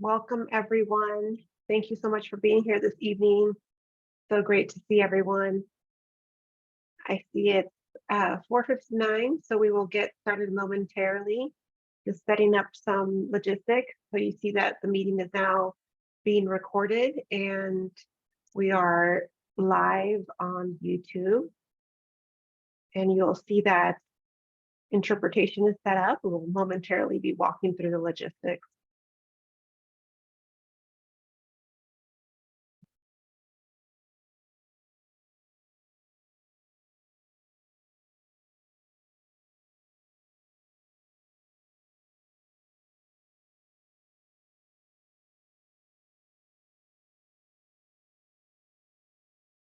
Welcome, everyone. Thank you so much for being here this evening. So great to see everyone. I see it's 4:59, so we will get started momentarily. Just setting up some logistics. So you see that the meeting is now being recorded and we are live on YouTube. And you'll see that interpretation is set up. We'll momentarily be walking through the logistics.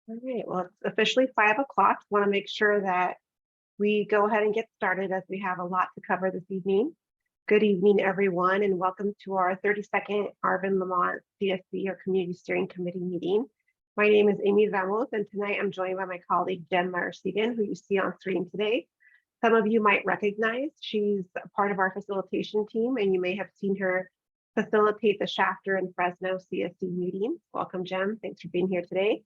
All right, well, it's officially 5 o'clock. Want to make sure that we go ahead and get started as we have a lot to cover this evening. Good evening, everyone, and welcome to our 32nd Arvin Lamont CSC or Community Steering Committee meeting. My name is Amy Vamos, and tonight I'm joined by my colleague Jen Meyer-Segan, who you see on screen today. Some of you might recognize, she's a part of our facilitation team, and you may have seen her facilitate the Shafter and Fresno CSC meetings. Welcome, Jen. Thanks for being here today.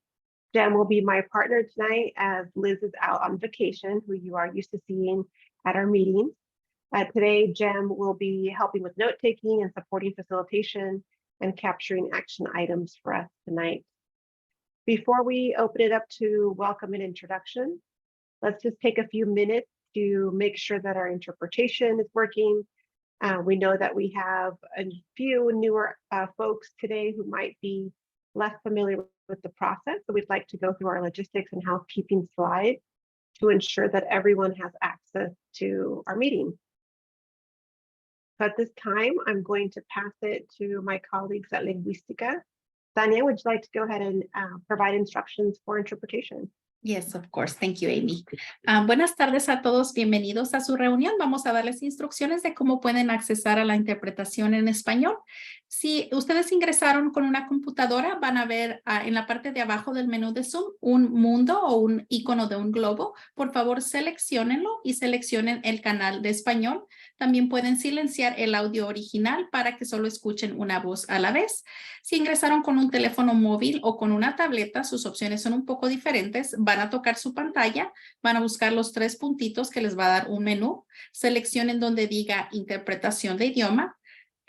Jen will be my partner tonight as Liz is out on vacation, who you are used to seeing at our meetings. Today, Jen will be helping with note-taking and supporting facilitation and capturing action items for us tonight. Before we open it up to welcome and introduction, let's just take a few minutes to make sure that our interpretation is working. We know that we have a few newer folks today who might be less familiar with the process. So we'd like to go through our logistics and housekeeping slides to ensure that everyone has access to our meeting. So at this time, I'm going to pass it to my colleagues at Lingüística. Tania, would you like to go ahead and provide instructions for interpretation? Yes, of course. Thank you, Amy. Buenas tardes a todos. Bienvenidos a su reunión. Vamos a darles instrucciones de cómo pueden accesar a la interpretación en español. Si ustedes ingresaron con una computadora, van a ver en la parte de abajo del menú de Zoom un mundo o un icono de un globo. Por favor, selecciónenlo y seleccionen el canal de español. También pueden silenciar el audio original para que solo escuchen una voz a la vez. Si ingresaron con un teléfono móvil o con una tableta, sus opciones son un poco diferentes. Van a tocar su pantalla, van a buscar los 3 puntitos que les va a dar un menú. Seleccionen donde diga interpretación de idioma.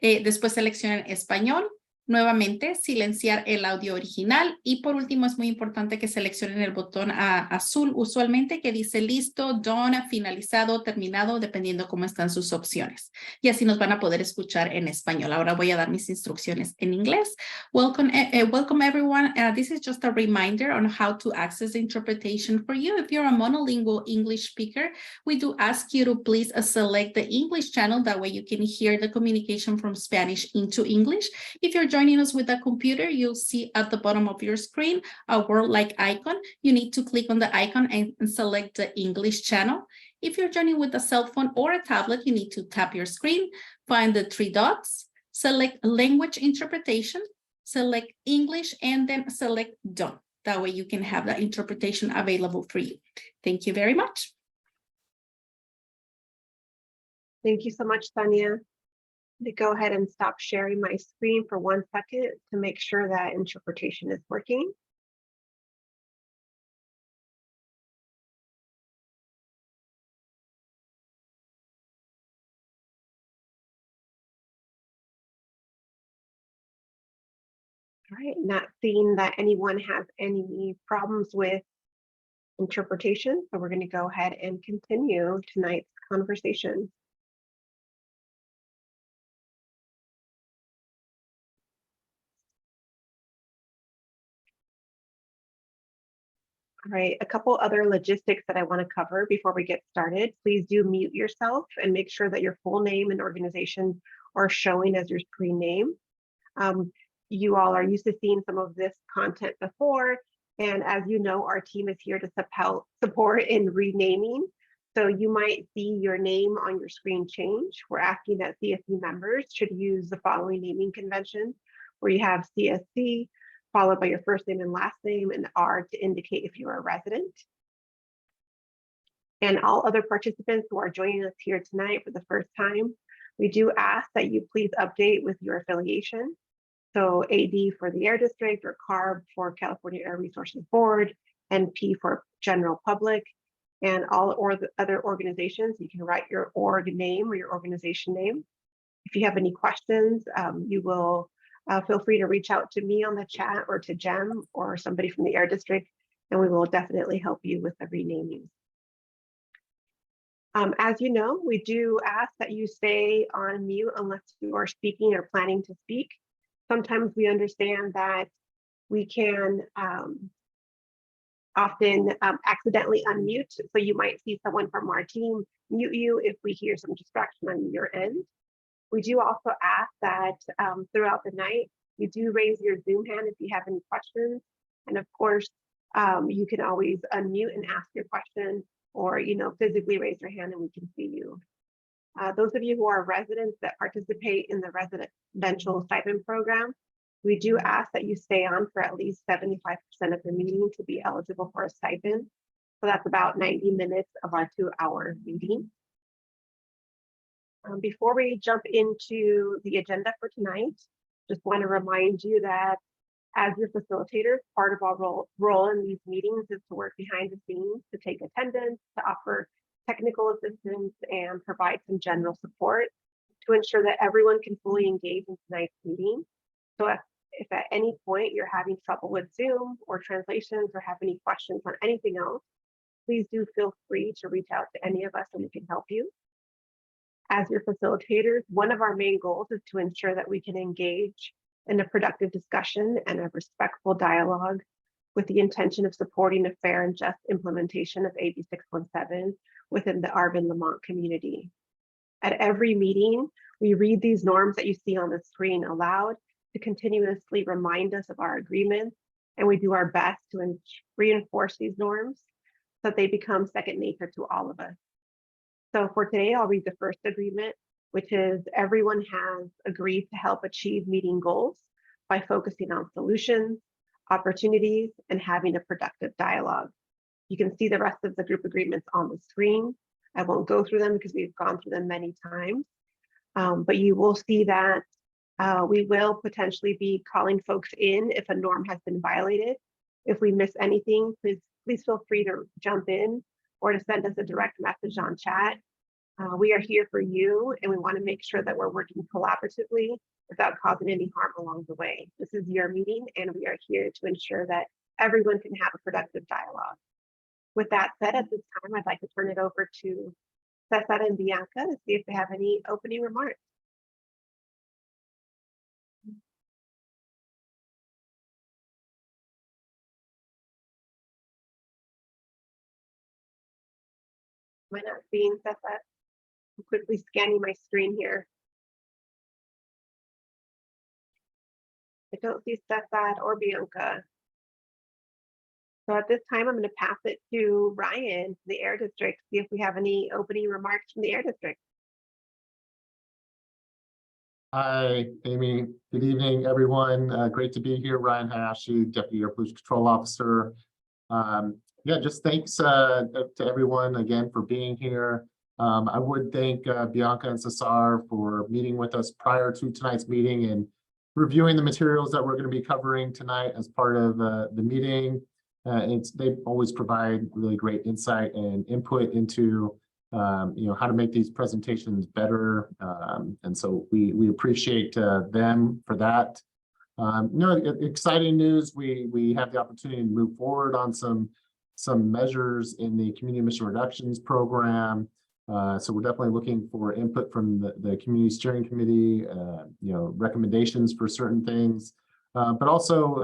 Después seleccionen español. Nuevamente, silenciar el audio original. Y por último, es muy importante que seleccionen el botón azul usualmente que dice listo, done, finalizado, terminado, dependiendo cómo están sus opciones. Y así nos van a poder escuchar en español. Ahora voy a dar mis instrucciones en inglés. Welcome everyone. This is just a reminder on how to access the interpretation for you. If you're a monolingual English speaker, we do ask you to please select the English channel. That way you can hear the communication from Spanish into English. If you're joining us with a computer, you'll see at the bottom of your screen a world-like icon. You need to click on the icon and select the English channel. If you're joining with a cell phone or a tablet, you need to tap your screen, find the 3 dots, select language interpretation, select English, and then select done. That way you can have that interpretation available for you. Thank you very much. Thank you so much, Tania. To go ahead and stop sharing my screen for 1 second to make sure that interpretation is working. All right, not seeing that anyone has any problems with interpretation, so we're going to go ahead and continue tonight's conversation. All right, a couple other logistics that I want to cover before we get started. Please do mute yourself and make sure that your full name and organization are showing as your screen name. You all are used to seeing some of this content before, and as you know, our team is here to support in renaming. So you might see your name on your screen change. We're asking that CSC members should use the following naming convention, where you have CSC, followed by your first name and last name, and R to indicate if you're a resident. And all other participants who are joining us here tonight for the first time, we do ask that you please update with your affiliation. So AD for the Air District, or CARB for California Air Resources Board, and P for general public. And all or the other organizations, you can write your org name or your organization name. If you have any questions, you will feel free to reach out to me on the chat or to Jem or somebody from the Air District, and we will definitely help you with the renaming. As you know, we do ask that you stay on mute unless you are speaking or planning to speak. Sometimes we understand that we can often accidentally unmute. So you might see someone from our team mute you if we hear some distraction on your end. We do also ask that throughout the night, you do raise your Zoom hand if you have any questions. And of course, you can always unmute and ask your question, or physically raise your hand and we can see you. Those of you who are residents that participate in the residential stipend program, we do ask that you stay on for at least 75% of the meeting to be eligible for a stipend. So that's about 90 minutes of our 2-hour meeting. Before we jump into the agenda for tonight, just want to remind you that as your facilitators, part of our role in these meetings is to work behind the scenes, to take attendance, to offer technical assistance, and provide some general support to ensure that everyone can fully engage in tonight's meeting. So if at any point you're having trouble with Zoom or translations or have any questions on anything else, please do feel free to reach out to any of us and we can help you. As your facilitators, one of our main goals is to ensure that we can engage in a productive discussion and a respectful dialogue with the intention of supporting a fair and just implementation of AB 617 within the Arvin Lamont community. At every meeting, we read these norms that you see on the screen aloud to continuously remind us of our agreements, and we do our best to reinforce these norms so that they become second nature to all of us. So for today, I'll read the first agreement, which is everyone has agreed to help achieve meeting goals by focusing on solutions, opportunities, and having a productive dialogue. You can see the rest of the group agreements on the screen. I won't go through them because we've gone through them many times, but you will see that we will potentially be calling folks in if a norm has been violated. If we miss anything, please feel free to jump in or to send us a direct message on chat. We are here for you, and we want to make sure that we're working collaboratively without causing any harm along the way. This is your meeting, and we are here to ensure that everyone can have a productive dialogue. With that said, at this time, I'd like to turn it over to Cesar and Bianca to see if they have any opening remarks. Am I not seeing Cesar? I'm quickly scanning my screen here. I don't see Cesar or Bianca. So at this time, I'm going to pass it to Ryan, the Air District, see if we have any opening remarks from the Air District. Hi, Amy. Good evening, everyone. Great to be here. Ryan Hayashi, Deputy Air Pollution Control Officer. Yeah, just thanks to everyone again for being here. I would thank Bianca and Cesar for meeting with us prior to tonight's meeting and reviewing the materials that we're going to be covering tonight as part of the meeting. They always provide really great insight and input into how to make these presentations better, and so we appreciate them for that. Exciting news. We have the opportunity to move forward on some measures in the community emission reductions program. So we're definitely looking for input from the community steering committee, recommendations for certain things, but also,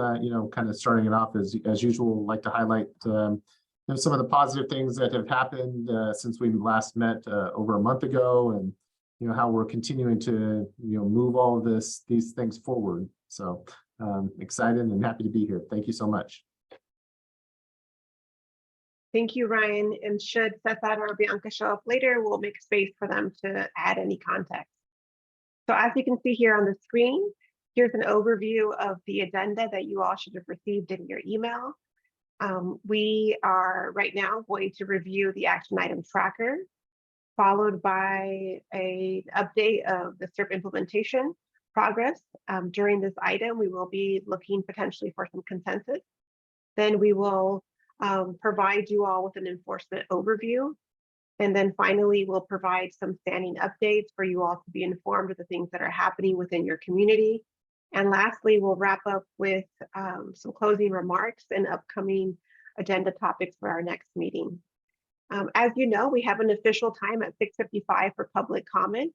kind of starting it off as usual, like to highlight some of the positive things that have happened since we last met over a month ago, and how we're continuing to move all of these things forward. So excited and happy to be here. Thank you so much. Thank you, Ryan. And should Cesar or Bianca show up later, we'll make space for them to add any context. So as you can see here on the screen, here's an overview of the agenda that you all should have received in your email. We are right now going to review the action item tracker, followed by an update of the SERP implementation, progress. During this item, we will be looking potentially for some consensus. Then we will provide you all with an enforcement overview. And then finally, we'll provide some standing updates for you all to be informed of the things that are happening within your community. And lastly, we'll wrap up with some closing remarks and upcoming agenda topics for our next meeting. As you know, we have an official time at 6:55 for public comment,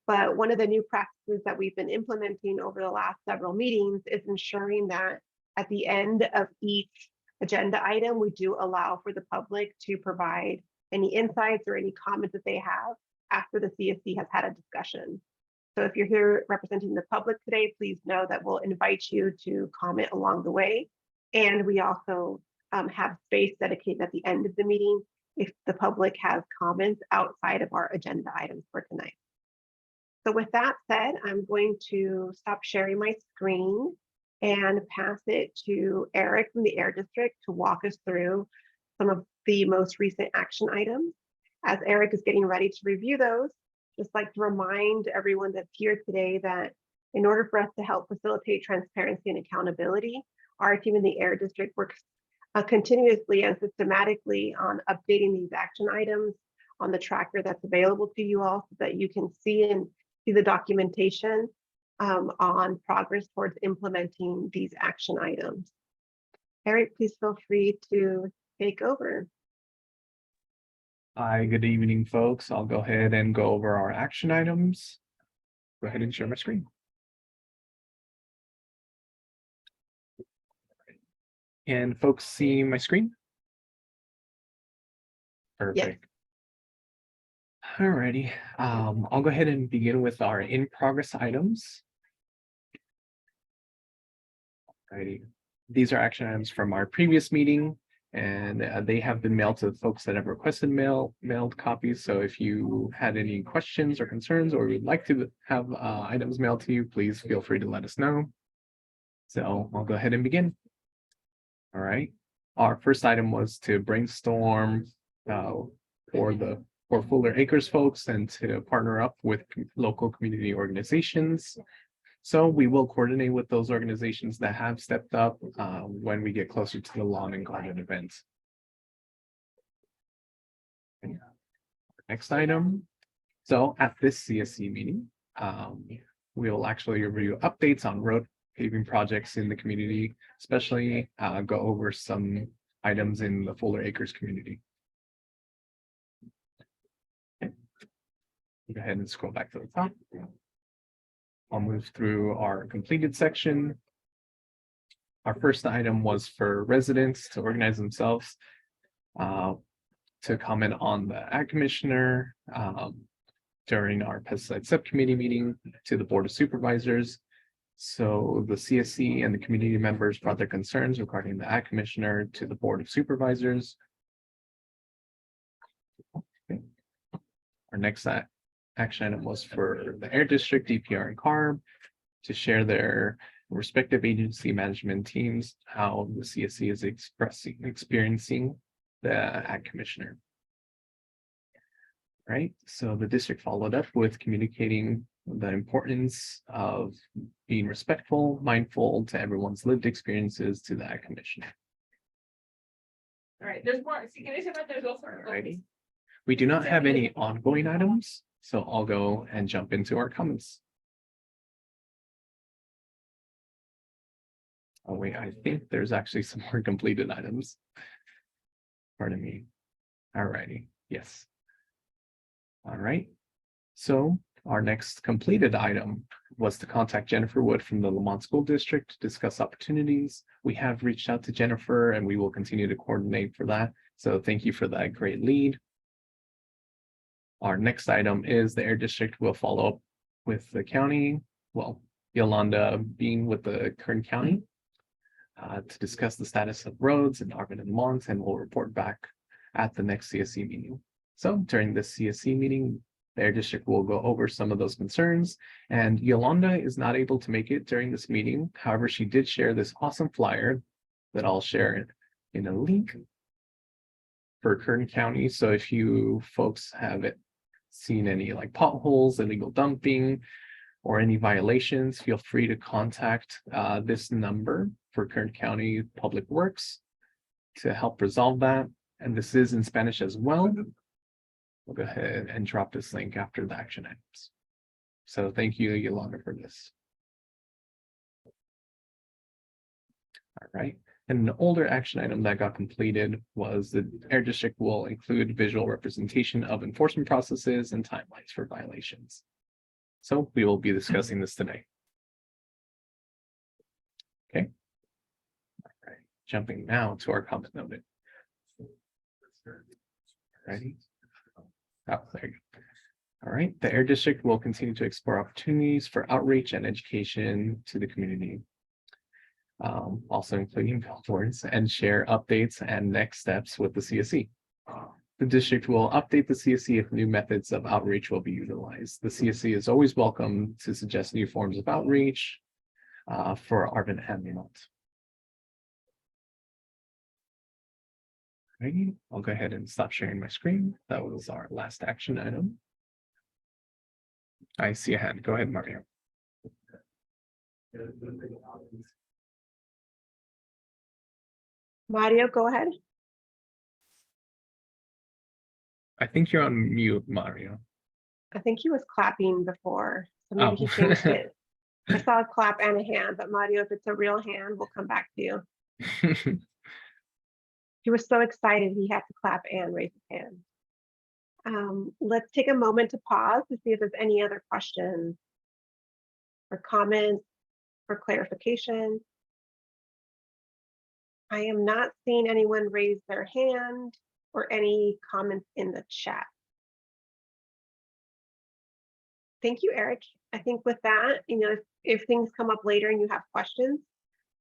but one of the new practices that we've been implementing over the last several meetings is ensuring that at the end of each agenda item, we do allow for the public to provide any insights or any comments that they have after the CSC has had a discussion. So if you're here representing the public today, please know that we'll invite you to comment along the way. And we also have space dedicated at the end of the meeting if the public has comments outside of our agenda items for tonight. So with that said, I'm going to stop sharing my screen and pass it to Eric from the Air District to walk us through some of the most recent action items. As Eric is getting ready to review those, just like to remind everyone that's here today that in order for us to help facilitate transparency and accountability, our team in the Air District works continuously and systematically on updating these action items on the tracker that's available to you all so that you can see the documentation on progress towards implementing these action items. Eric, please feel free to take over. Hi, good evening, folks. I'll go ahead and go over our action items. Go ahead and share my screen. Can folks see my screen? Perfect. Alrighty, I'll go ahead and begin with our in-progress items. Alrighty, these are action items from our previous meeting, and they have been mailed to the folks that have requested mailed copies. So if you had any questions or concerns, or would like to have items mailed to you, please feel free to let us know. So I'll go ahead and begin. All right, our first item was to brainstorm for Fuller Acres folks and to partner up with local community organizations. So we will coordinate with those organizations that have stepped up when we get closer to the lawn and garden event. Next item. So at this CSC meeting, we will actually review updates on road paving projects in the community, especially go over some items in the Fuller Acres community. Okay. Go ahead and scroll back to the top. I'll move through our completed section. Our first item was for residents to organize themselves to comment on the Ag Commissioner during our pesticide subcommittee meeting to the Board of Supervisors. So the CSC and the community members brought their concerns regarding the Ag Commissioner to the Board of Supervisors. Okay. Our next action item was for the Air District, DPR, and CARB to share their respective agency management teams, how the CSC is experiencing the Ag Commissioner. Right, so the district followed up with communicating the importance of being respectful, mindful to everyone's lived experiences to the Ag Commissioner. All right, there's more. Si quieres cerrar, there's also. Alrighty. We do not have any ongoing items, so I'll go and jump into our comments. Oh wait, I think there's actually some more completed items. Pardon me. Alrighty, yes. All right, so our next completed item was to contact Jennifer Wood from the Lamont School District to discuss opportunities. We have reached out to Jennifer and we will continue to coordinate for that. So thank you for that great lead. Our next item is the Air District will follow up with the county, well, Yolanda being with the Kern County to discuss the status of roads in Arvin and Lamont, and we'll report back at the next CSC meeting. So during this CSC meeting, the Air District will go over some of those concerns, and Yolanda is not able to make it during this meeting. However, she did share this awesome flyer that I'll share in a link for Kern County. So if you folks have seen any like potholes, illegal dumping, or any violations, feel free to contact this number for Kern County Public Works to help resolve that. And this is in Spanish as well. We'll go ahead and drop this link after the action items. So thank you, Yolanda, for this. All right. And an older action item that got completed was the Air District will include visual representation of enforcement processes and timelines for violations. So we will be discussing this today. Okay. All right. Jumping now to our comment noted. Ready? Oh, there you go. All right. The Air District will continue to explore opportunities for outreach and education to the community. Also including billboards, and share updates and next steps with the CSC. The district will update the CSC if new methods of outreach will be utilized. The CSC is always welcome to suggest new forms of outreach for Arvin and Lamont. Okay, I'll go ahead and stop sharing my screen. That was our last action item. I see a hand. Go ahead, Mario. Mario, go ahead. I think you're on mute, Mario. I think he was clapping before, so maybe he changed it. I saw a clap and a hand, but Mario, if it's a real hand, we'll come back to you. He was so excited he had to clap and raise his hand. Let's take a moment to pause to see if there's any other questions or comments or clarification. I am not seeing anyone raise their hand or any comments in the chat. Thank you, Eric. I think with that, if things come up later and you have questions,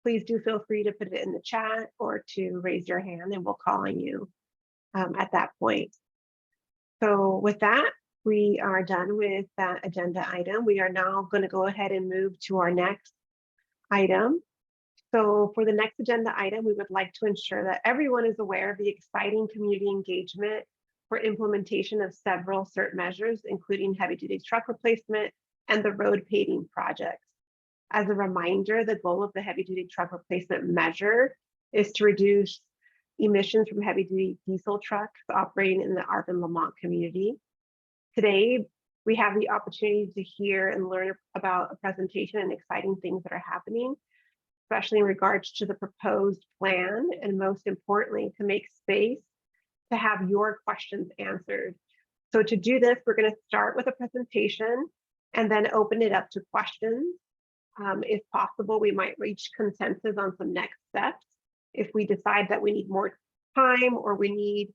please do feel free to put it in the chat or to raise your hand and we'll call on you at that point. So with that, we are done with that agenda item. We are now going to go ahead and move to our next item. So for the next agenda item, we would like to ensure that everyone is aware of the exciting community engagement for implementation of several CERT measures, including heavy-duty truck replacement and the road paving projects. As a reminder, the goal of the heavy-duty truck replacement measure is to reduce emissions from heavy-duty diesel trucks operating in the Arvin Lamont community. Today, we have the opportunity to hear and learn about a presentation and exciting things that are happening, especially in regards to the proposed plan, and most importantly, to make space to have your questions answered. So to do this, we're going to start with a presentation and then open it up to questions. If possible, we might reach consensus on some next steps. If we decide that we need more time or we need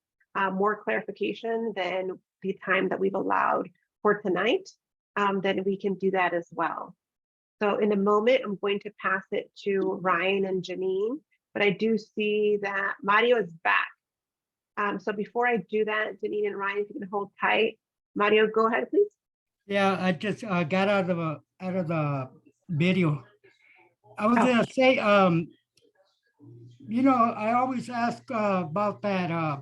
more clarification than the time that we've allowed for tonight, then we can do that as well. So in a moment, I'm going to pass it to Ryan and Janine, but I do see that Mario is back. So before I do that, Janine and Ryan, if you can hold tight. Mario, go ahead, please. Yeah, I just got out of the video. I was gonna say, I always ask about that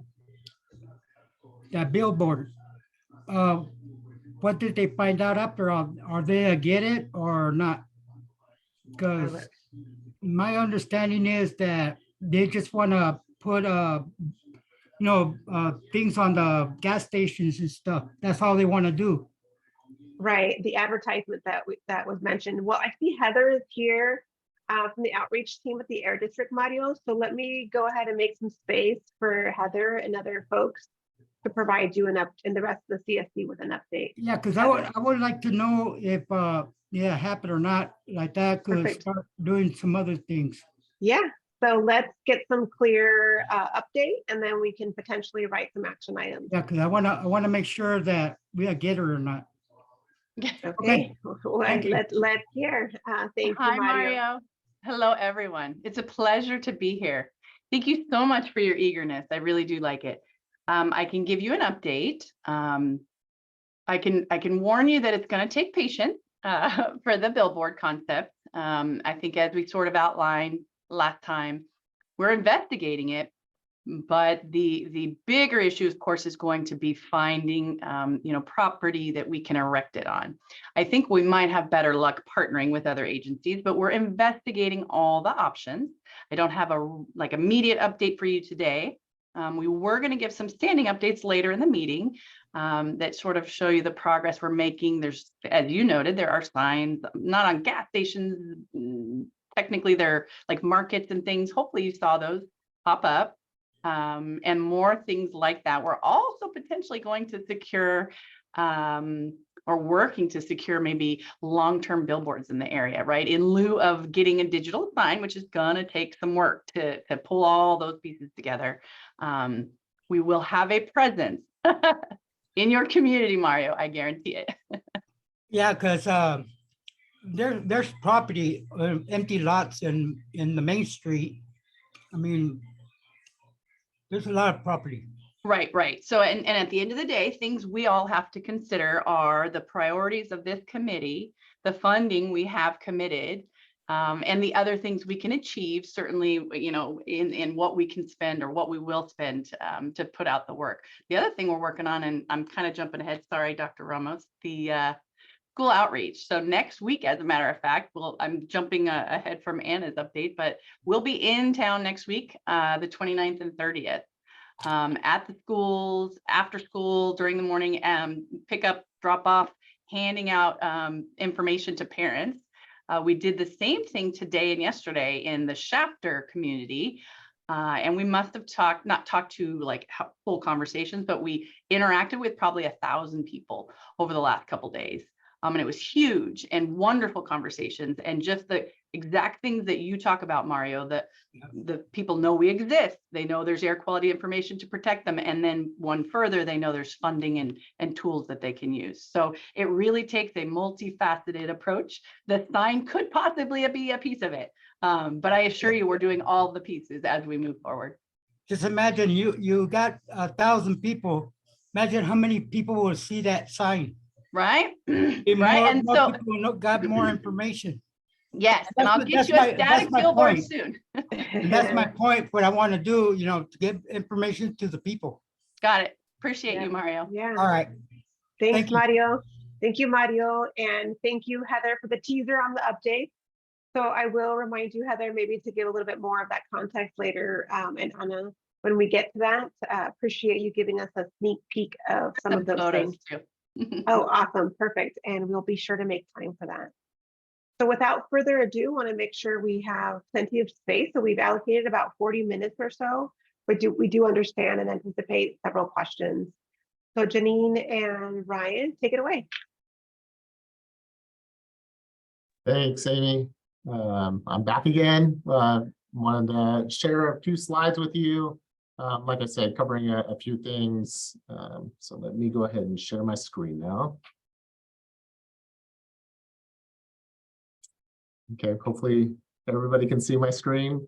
that billboard. What did they find out after all? Are they get it or not? Because my understanding is that they just want to put things on the gas stations and stuff. That's all they want to do. Right, the advertisement that was mentioned. Well, I see Heather is here from the outreach team at the Air District, Mario. So let me go ahead and make some space for Heather and other folks to provide you and the rest of the CSC with an update. Yeah, because I would like to know if happened or not, like that could Perfect. start doing some other things. Yeah, so let's get some clear update and then we can potentially write some action items. Yeah, because I wanna make sure that we get it or not. Okay, let's hear. Thank you, Hi, Mario. Mario. Hello, everyone. It's a pleasure to be here. Thank you so much for your eagerness. I really do like it. I can give you an update. I can warn you that it's going to take patience for the billboard concept. I think as we sort of outlined last time, we're investigating it, But the bigger issue, of course, is going to be finding, property that we can erect it on. I think we might have better luck partnering with other agencies, but we're investigating all the options. I don't have a immediate update for you today. We were going to give some standing updates later in the meeting that sort of show you the progress we're making. There's, as you noted, there are signs, not on gas stations. Technically, they're like markets and things. Hopefully you saw those pop up. And more things like that. We're also potentially going to secure or working to secure maybe long-term billboards in the area, right? In lieu of getting a digital sign, which is gonna take some work to pull all those pieces together. We will have a presence in your community, Mario, I guarantee it. Yeah, because there's property, empty lots in the main street. I mean, there's a lot of property. Right. So, and at the end of the day, things we all have to consider are the priorities of this committee, the funding we have committed, and the other things we can achieve, certainly, in what we can spend or what we will spend to put out the work. The other thing we're working on, and I'm kind of jumping ahead, sorry, Dr. Ramos, the school outreach. So next week, as a matter of fact, I'm jumping ahead from Anna's update, but we'll be in town next week, the 29th and 30th, at the schools, after school, during the morning, pick up, drop off, handing out information to parents. We did the same thing today and yesterday in the Shafter community. And we must have not talked to like full conversations, but we interacted with probably 1,000 people over the last couple of days. And it was huge and wonderful conversations, and just the exact things that you talk about, Mario, that the people know we exist. They know there's air quality information to protect them. And then one further, they know there's funding and tools that they can use. So it really takes a multifaceted approach. The sign could possibly be a piece of it. But I assure you, we're doing all the pieces as we move forward. Just imagine you got 1,000 people. Imagine how many people will see that sign. Right. Right. And so people got more information. Yes, and I'll get you a static billboard soon. And that's my point, what I want to do, to give information to the people. Got it. Appreciate you, Mario. Yeah. All right. Thanks, Thank you. Mario. Thank you, Mario. And thank you, Heather, for the teaser on the update. So I will remind you, Heather, maybe to give a little bit more of that context later. And Anna, when we get to that, appreciate you giving us a sneak peek of some of those things. Too. Oh, awesome. Perfect. And we'll be sure to make time for that. So without further ado, want to make sure we have plenty of space. So we've allocated about 40 minutes or so, but we do understand and anticipate several questions. So Janine and Ryan, take it away. Thanks, Amy. I'm back again. Wanted to share a few slides with you. Like I said, covering a few things. So let me go ahead and share my screen now. Okay, hopefully everybody can see my screen.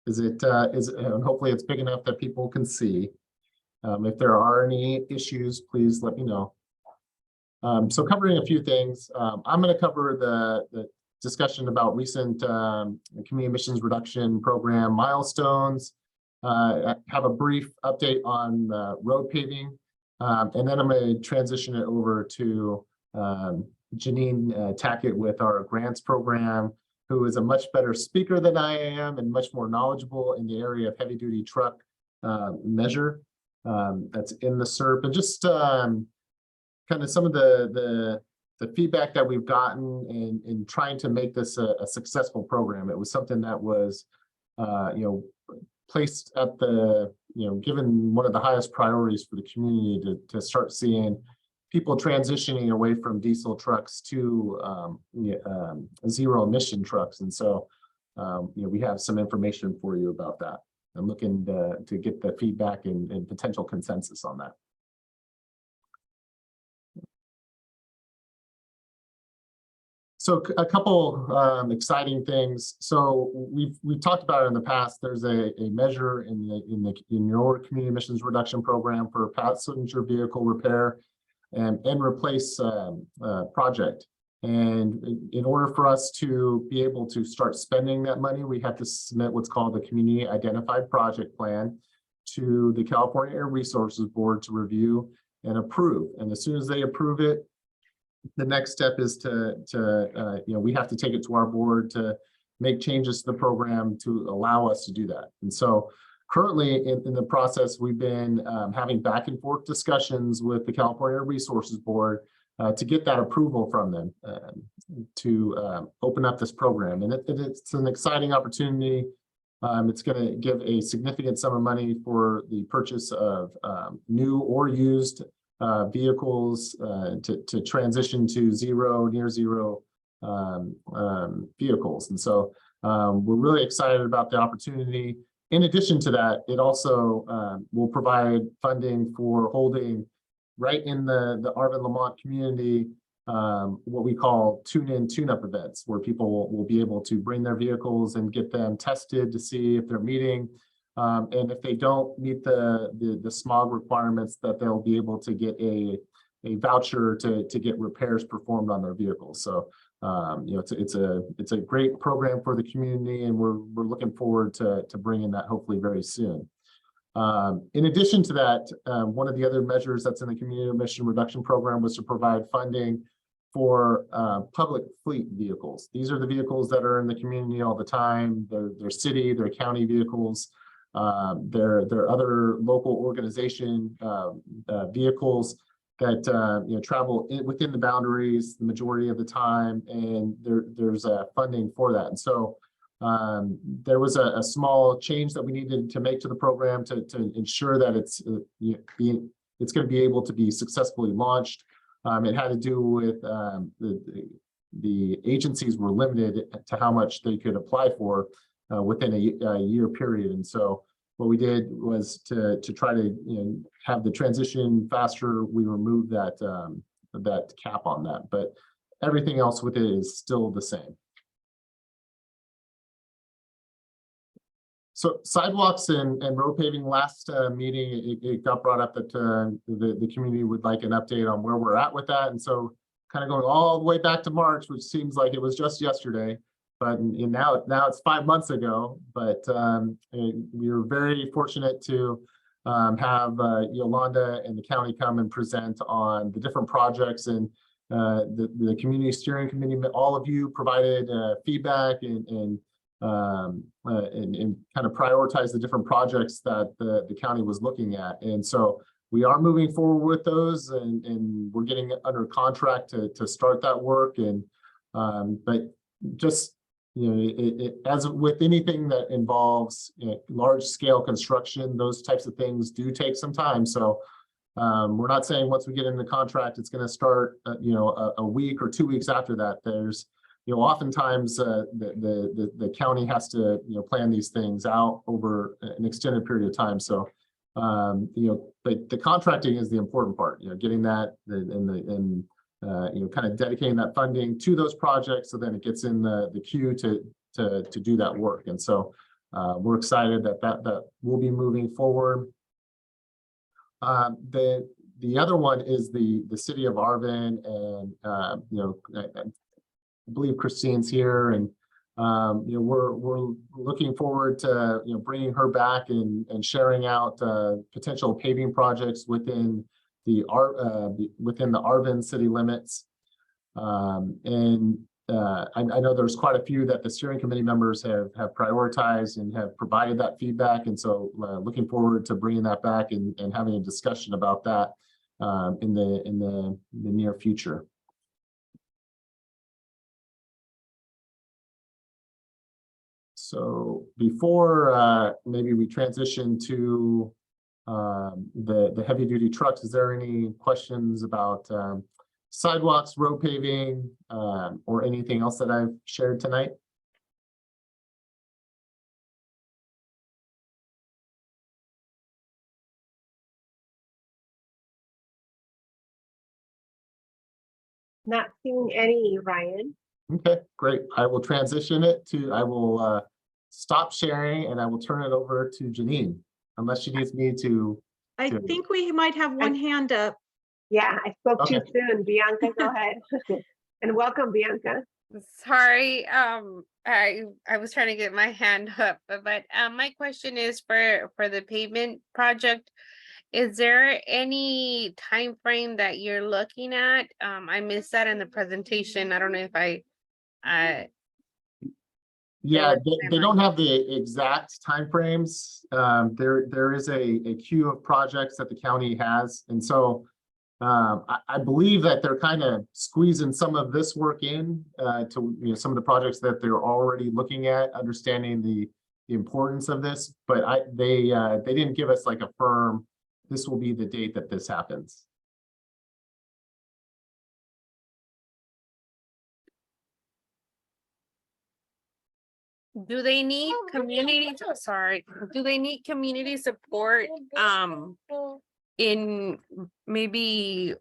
And hopefully it's big enough that people can see. If there are any issues, please let me know. So covering a few things, I'm going to cover the discussion about recent community emissions reduction program milestones. Have a brief update on road paving, and then I'm going to transition it over to Janine Tackett with our grants program, who is a much better speaker than I am and much more knowledgeable in the area of heavy duty truck measure that's in the SERP, and just kind of some of the feedback that we've gotten in trying to make this a successful program. It was something that was placed at the, given one of the highest priorities for the community to start seeing people transitioning away from diesel trucks to zero emission trucks. And so, we have some information for you about that. I'm looking to get the feedback and potential consensus on that. So a couple exciting things. So we've talked about it in the past. There's a measure in your community emissions reduction program for passenger vehicle repair and replace project. And in order for us to be able to start spending that money, we have to submit what's called the community identified project plan. to the California Air Resources Board to review and approve. And as soon as they approve it, the next step is we have to take it to our board to make changes to the program to allow us to do that. And so currently in the process, we've been having back and forth discussions with the California Air Resources Board to get that approval from them to open up this program. And it's an exciting opportunity. It's going to give a significant sum of money for the purchase of new or used vehicles to transition to near zero vehicles. And so we're really excited about the opportunity. In addition to that, it also will provide funding for holding right in the Arvin Lamont community what we call tune-in, tune-up events, where people will be able to bring their vehicles and get them tested to see if they're meeting. And if they don't meet the smog requirements, that they'll be able to get a voucher to get repairs performed on their vehicles. So it's a great program for the community, and we're looking forward to bringing that hopefully very soon. In addition to that, one of the other measures that's in the community emission reduction program was to provide funding for public fleet vehicles. These are the vehicles that are in the community all the time. They're city, they're county vehicles. They're other local organization vehicles that travel within the boundaries the majority of the time, and there's funding for that. And so there was a small change that we needed to make to the program to ensure that it's going to be able to be successfully launched. It had to do with the agencies were limited to how much they could apply for within a year period. And so what we did was to try to have the transition faster. We removed that cap on that, but everything else with it is still the same. So sidewalks and road paving, last meeting, it got brought up that the community would like an update on where we're at with that. And so kind of going all the way back to March, which seems like it was just yesterday, but now it's 5 months ago. But we were very fortunate to have Yolanda and the county come and present on the different projects, and the community steering committee, all of you provided feedback and kind of prioritize the different projects that the county was looking at. And so we are moving forward with those, and we're getting under contract to start that work. And but just as with anything that involves large scale construction, those types of things do take some time. So we're not saying once we get into the contract it's going to start a week or 2 weeks after that. There's oftentimes the county has to plan these things out over an extended period of time. So but the contracting is the important part, getting that and kind of dedicating that funding to those projects, so then it gets in the queue to do that work. And so we're excited that will be moving forward. The other one is the city of Arvin, and I believe Christine's here, and we're looking forward to bringing her back and sharing out potential paving projects within the Arvin city limits. And I know there's quite a few that the steering committee members have prioritized and have provided that feedback, and so looking forward to bringing that back and having a discussion about that in the near future. So before maybe we transition to the heavy duty trucks, is there any questions about sidewalks, road paving, or anything else that I've shared tonight? Not seeing any, Ryan. Okay, great. I will transition it I will stop sharing, and I will turn it over to Janine, unless she needs me to. I think we might have one hand up. Yeah, I spoke too Okay. soon. Bianca, go ahead. And welcome, Bianca. Sorry, I was trying to get my hand up, but my question is for the pavement project. Is there any time frame that you're looking at? I missed that in the presentation. I don't know if Yeah, was they don't have the exact timeframes. There is a queue of projects that the county has, and so I believe that they're kind of squeezing some of this work in to some of the projects that they're already looking at, understanding the importance of this. But they didn't give us like a firm, this will be the date that this happens. do they need community, sorry, do they need community support in maybe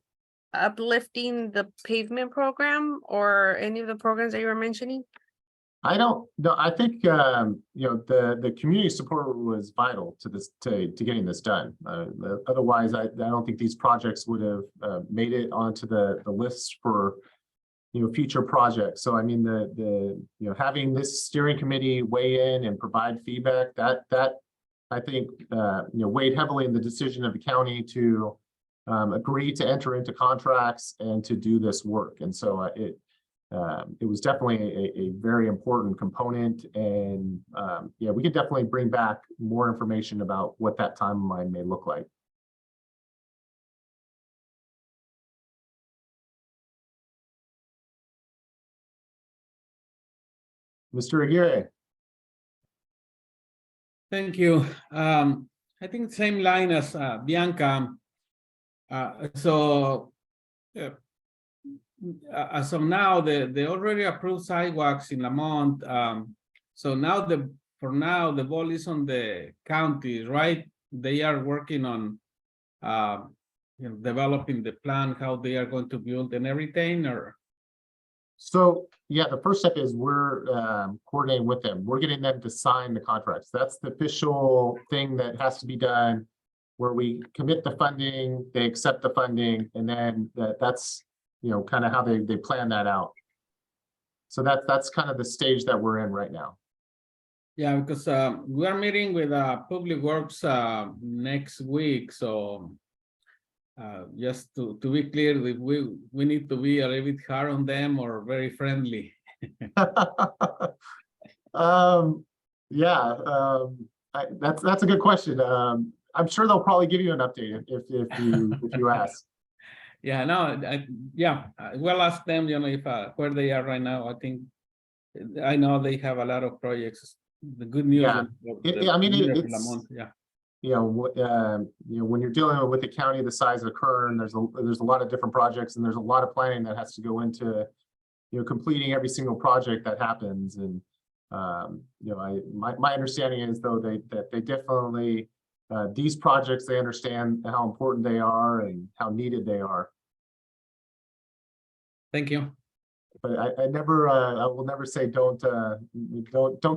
uplifting the pavement program or any of the programs that you were mentioning? I don't know. I think the community support was vital to this to getting this done. Otherwise, I don't think these projects would have made it onto the list for future projects. So I mean the having this steering committee weigh in and provide feedback, that I think weighed heavily in the decision of the county to agree to enter into contracts and to do this work. And so it was definitely a very important component. And yeah, we could definitely bring back more information about what that timeline may look like. Mr. Aguirre. Thank you. I think same line as Bianca. As of now, they already approved sidewalks in Lamont. So now for now the ball is on the county, right? They are working on developing the plan, how they are going to build and everything, or. So yeah, the first step is we're coordinating with them. We're getting them to sign the contracts. That's the official thing that has to be done, where we commit the funding, they accept the funding, and then that's kind of how they plan that out. So that's kind of the stage that we're in right now. Yeah, because we are meeting with Public Works next week, so just to be clear, we need to be a little bit hard on them or very friendly. That's a good question. I'm sure they'll probably give you an update if you ask. Yeah, no, we'll ask them, if where they are right now. I know they have a lot of projects. The good news. Yeah, I mean, Lamont, yeah. When you're dealing with the county the size of Kern, there's a lot of different projects, and there's a lot of planning that has to go into completing every single project that happens. And my understanding is though that they definitely these projects, they understand how important they are and how needed they are. Thank you. But I will never say don't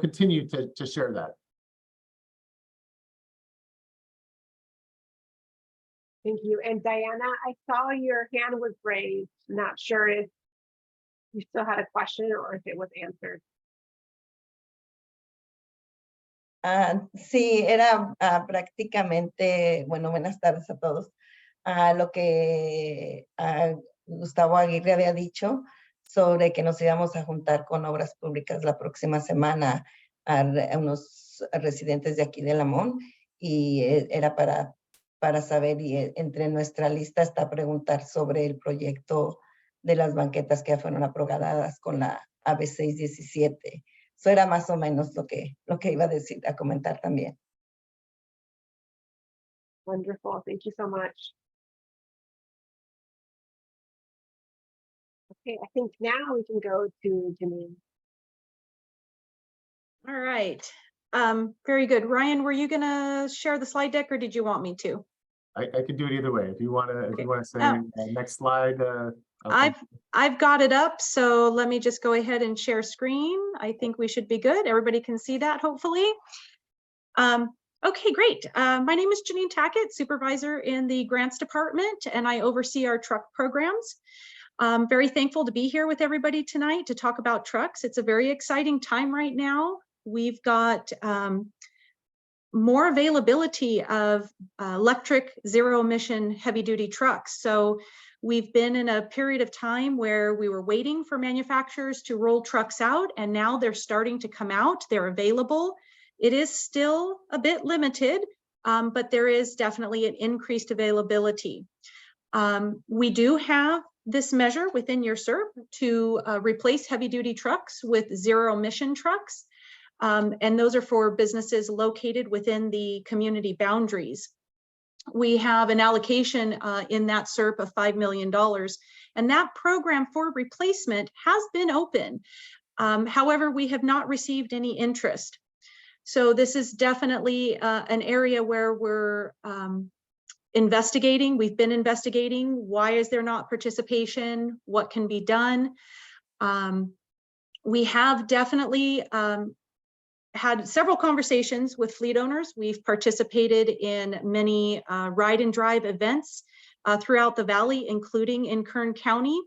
continue to share that. Thank you. And Diana, I saw your hand was raised. Not sure if you still had a question or if it was answered. Sí, era prácticamente, bueno, buenas tardes a todos. Lo que Gustavo Aguirre había dicho sobre que nos íbamos a juntar con Obras Públicas la próxima semana a unos residentes de aquí de Lamont, y era para saber, y entre nuestra lista está preguntar sobre el proyecto de las banquetas que ya fueron aprobadas con la AB 617. Eso era más o menos lo que iba a comentar también. Wonderful. Thank you so much. Okay, I think now we can go to Janine. All right. Very good. Ryan, were you gonna share the slide deck or did you want me to? I can do it either way. If you want to say next slide. I've got it up, so let me just go ahead and share screen. I think we should be good. Everybody can see that, hopefully. Okay, great. My name is Janine Tackett, supervisor in the grants department, and I oversee our truck programs. I'm very thankful to be here with everybody tonight to talk about trucks. It's a very exciting time right now. We've got more availability of electric zero emission heavy duty trucks. So we've been in a period of time where we were waiting for manufacturers to roll trucks out, and now they're starting to come out. They're available. It is still a bit limited, but there is definitely an increased availability. We do have this measure within your CERP to replace heavy duty trucks with zero emission trucks. And those are for businesses located within the community boundaries. We have an allocation in that CERP of $5 million, and that program for replacement has been open. However, we have not received any interest. So this is definitely an area where we're investigating. We've been investigating. Why is there not participation? What can be done? We have definitely had several conversations with fleet owners. We've participated in many ride and drive events throughout the valley, including in Kern County,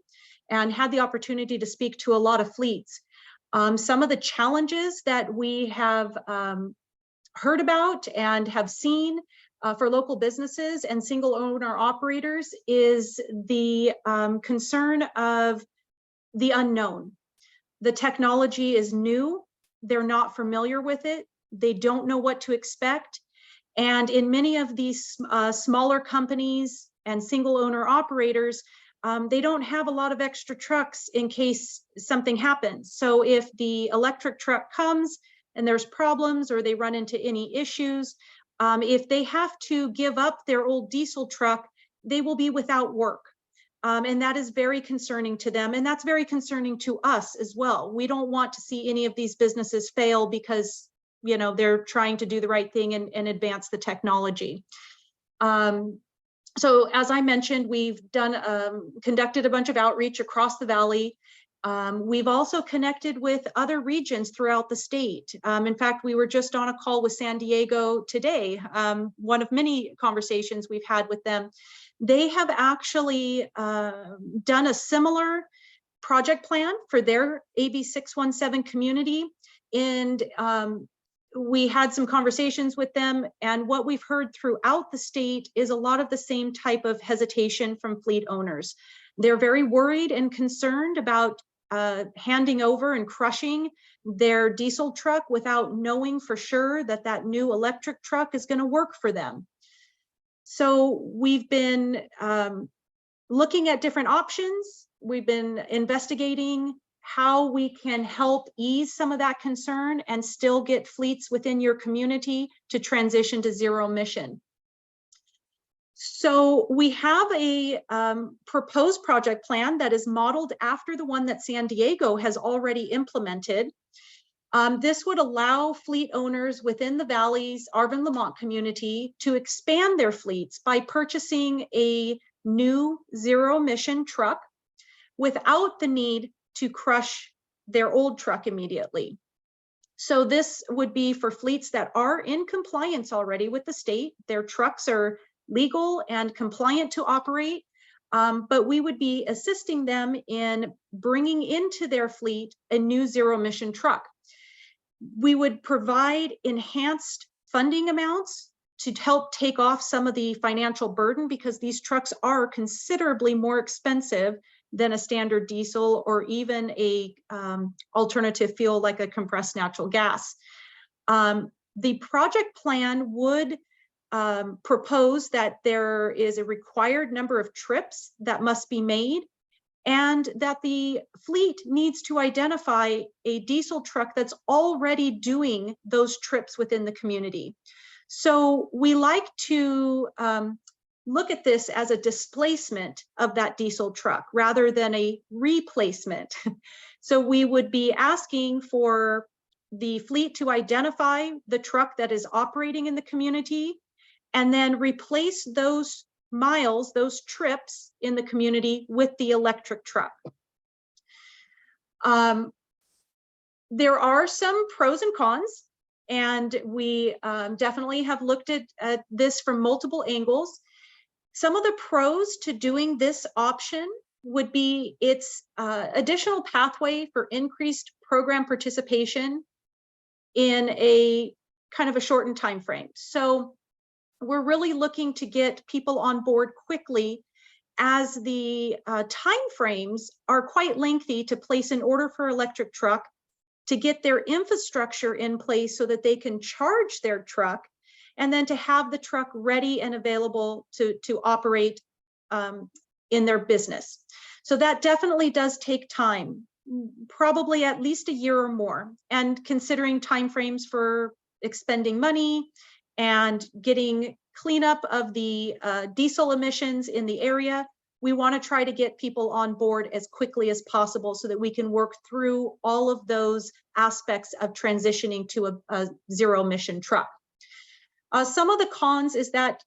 and had the opportunity to speak to a lot of fleets. Some of the challenges that we have heard about and have seen for local businesses and single owner operators is the concern of the unknown. The technology is new. They're not familiar with it. They don't know what to expect. And in many of these smaller companies and single owner operators, they don't have a lot of extra trucks in case something happens. So if the electric truck comes and there's problems or they run into any issues, if they have to give up their old diesel truck, they will be without work. And that is very concerning to them. And that's very concerning to us as well. We don't want to see any of these businesses fail because, you know, they're trying to do the right thing and advance the technology. So as I mentioned, we've conducted a bunch of outreach across the valley. We've also connected with other regions throughout the state. In fact, we were just on a call with San Diego today, one of many conversations we've had with them. They have actually done a similar project plan for their AB 617 community. And we had some conversations with them, and what we've heard throughout the state is a lot of the same type of hesitation from fleet owners. They're very worried and concerned about handing over and crushing their diesel truck without knowing for sure that that new electric truck is going to work for them. So we've been looking at different options. We've been investigating how we can help ease some of that concern and still get fleets within your community to transition to zero emission. So we have a proposed project plan that is modeled after the one that San Diego has already implemented. This would allow fleet owners within the Valley's Arvin Lamont community to expand their fleets by purchasing a new zero emission truck without the need to crush their old truck immediately. So this would be for fleets that are in compliance already with the state. Their trucks are legal and compliant to operate, but we would be assisting them in bringing into their fleet a new zero emission truck. We would provide enhanced funding amounts to help take off some of the financial burden, because these trucks are considerably more expensive than a standard diesel or even a alternative fuel like a compressed natural gas. The project plan would propose that there is a required number of trips that must be made, and that the fleet needs to identify a diesel truck that's already doing those trips within the community. So we like to look at this as a displacement of that diesel truck rather than a replacement. So we would be asking for the fleet to identify the truck that is operating in the community and then replace those miles, those trips in the community with the electric truck. There are some pros and cons, and we definitely have looked at this from multiple angles. Some of the pros to doing this option would be its additional pathway for increased program participation in a kind of a shortened time frame. So we're really looking to get people on board quickly, as the time frames are quite lengthy to place an order for electric truck, to get their infrastructure in place so that they can charge their truck, and then to have the truck ready and available to operate in their business. So that definitely does take time, probably at least a year or more. And considering timeframes for expending money and getting cleanup of the diesel emissions in the area, we want to try to get people on board as quickly as possible so that we can work through all of those aspects of transitioning to a zero emission truck. Some of the cons is that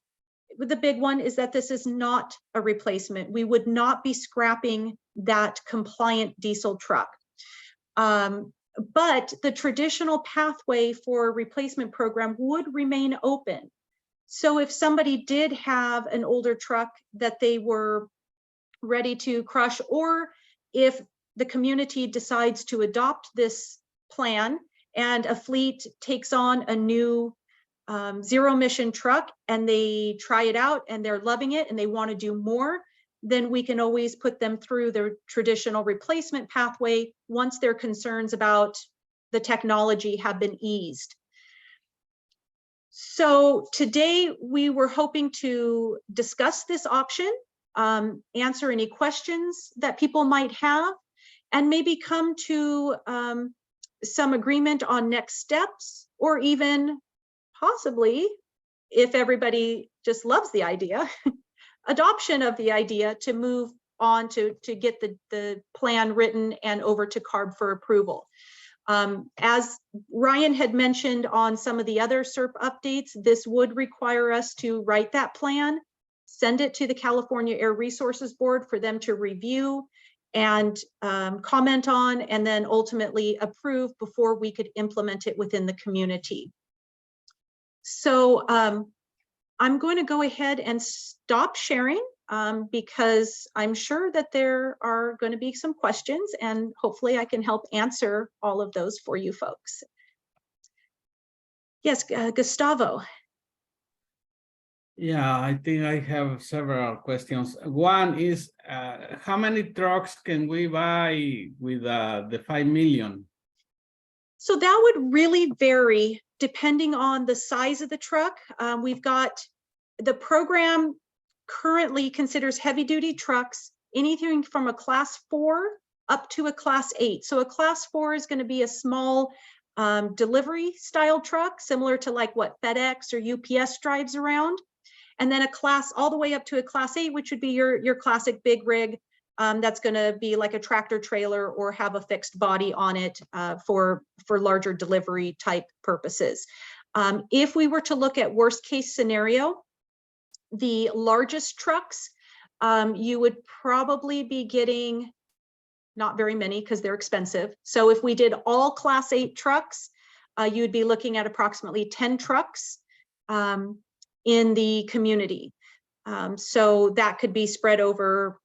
the big one is that this is not a replacement. We would not be scrapping that compliant diesel truck. But the traditional pathway for a replacement program would remain open. So if somebody did have an older truck that they were ready to crush, or if the community decides to adopt this plan and a fleet takes on a new zero emission truck and they try it out and they're loving it and they want to do more, then we can always put them through the traditional replacement pathway once their concerns about the technology have been eased. So today we were hoping to discuss this option, answer any questions that people might have, and maybe come to some agreement on next steps, or even possibly, if everybody just loves the idea, adoption of the idea to move on to get the plan written and over to CARB for approval. As Ryan had mentioned on some of the other SERP updates, this would require us to write that plan, send it to the California Air Resources Board for them to review and comment on, and then ultimately approve before we could implement it within the community. So I'm going to go ahead and stop sharing because I'm sure that there are going to be some questions, and hopefully I can help answer all of those for you folks. Yes, Gustavo. Yeah, I think I have several questions. One is, how many trucks can we buy with the 5 million? So that would really vary depending on the size of the truck. We've got the program currently considers heavy duty trucks anything from a class 4 up to a class 8. So a class 4 is going to be a small delivery style truck, similar to like what FedEx or UPS drives around. And then a class all the way up to a class 8, which would be your classic big rig. That's going to be like a tractor trailer or have a fixed body on it for larger delivery type purposes. If we were to look at worst case scenario, the largest trucks, you would probably be getting not very many because they're expensive. So if we did all class 8 trucks, you'd be looking at approximately 10 trucks in the community. So that could be spread over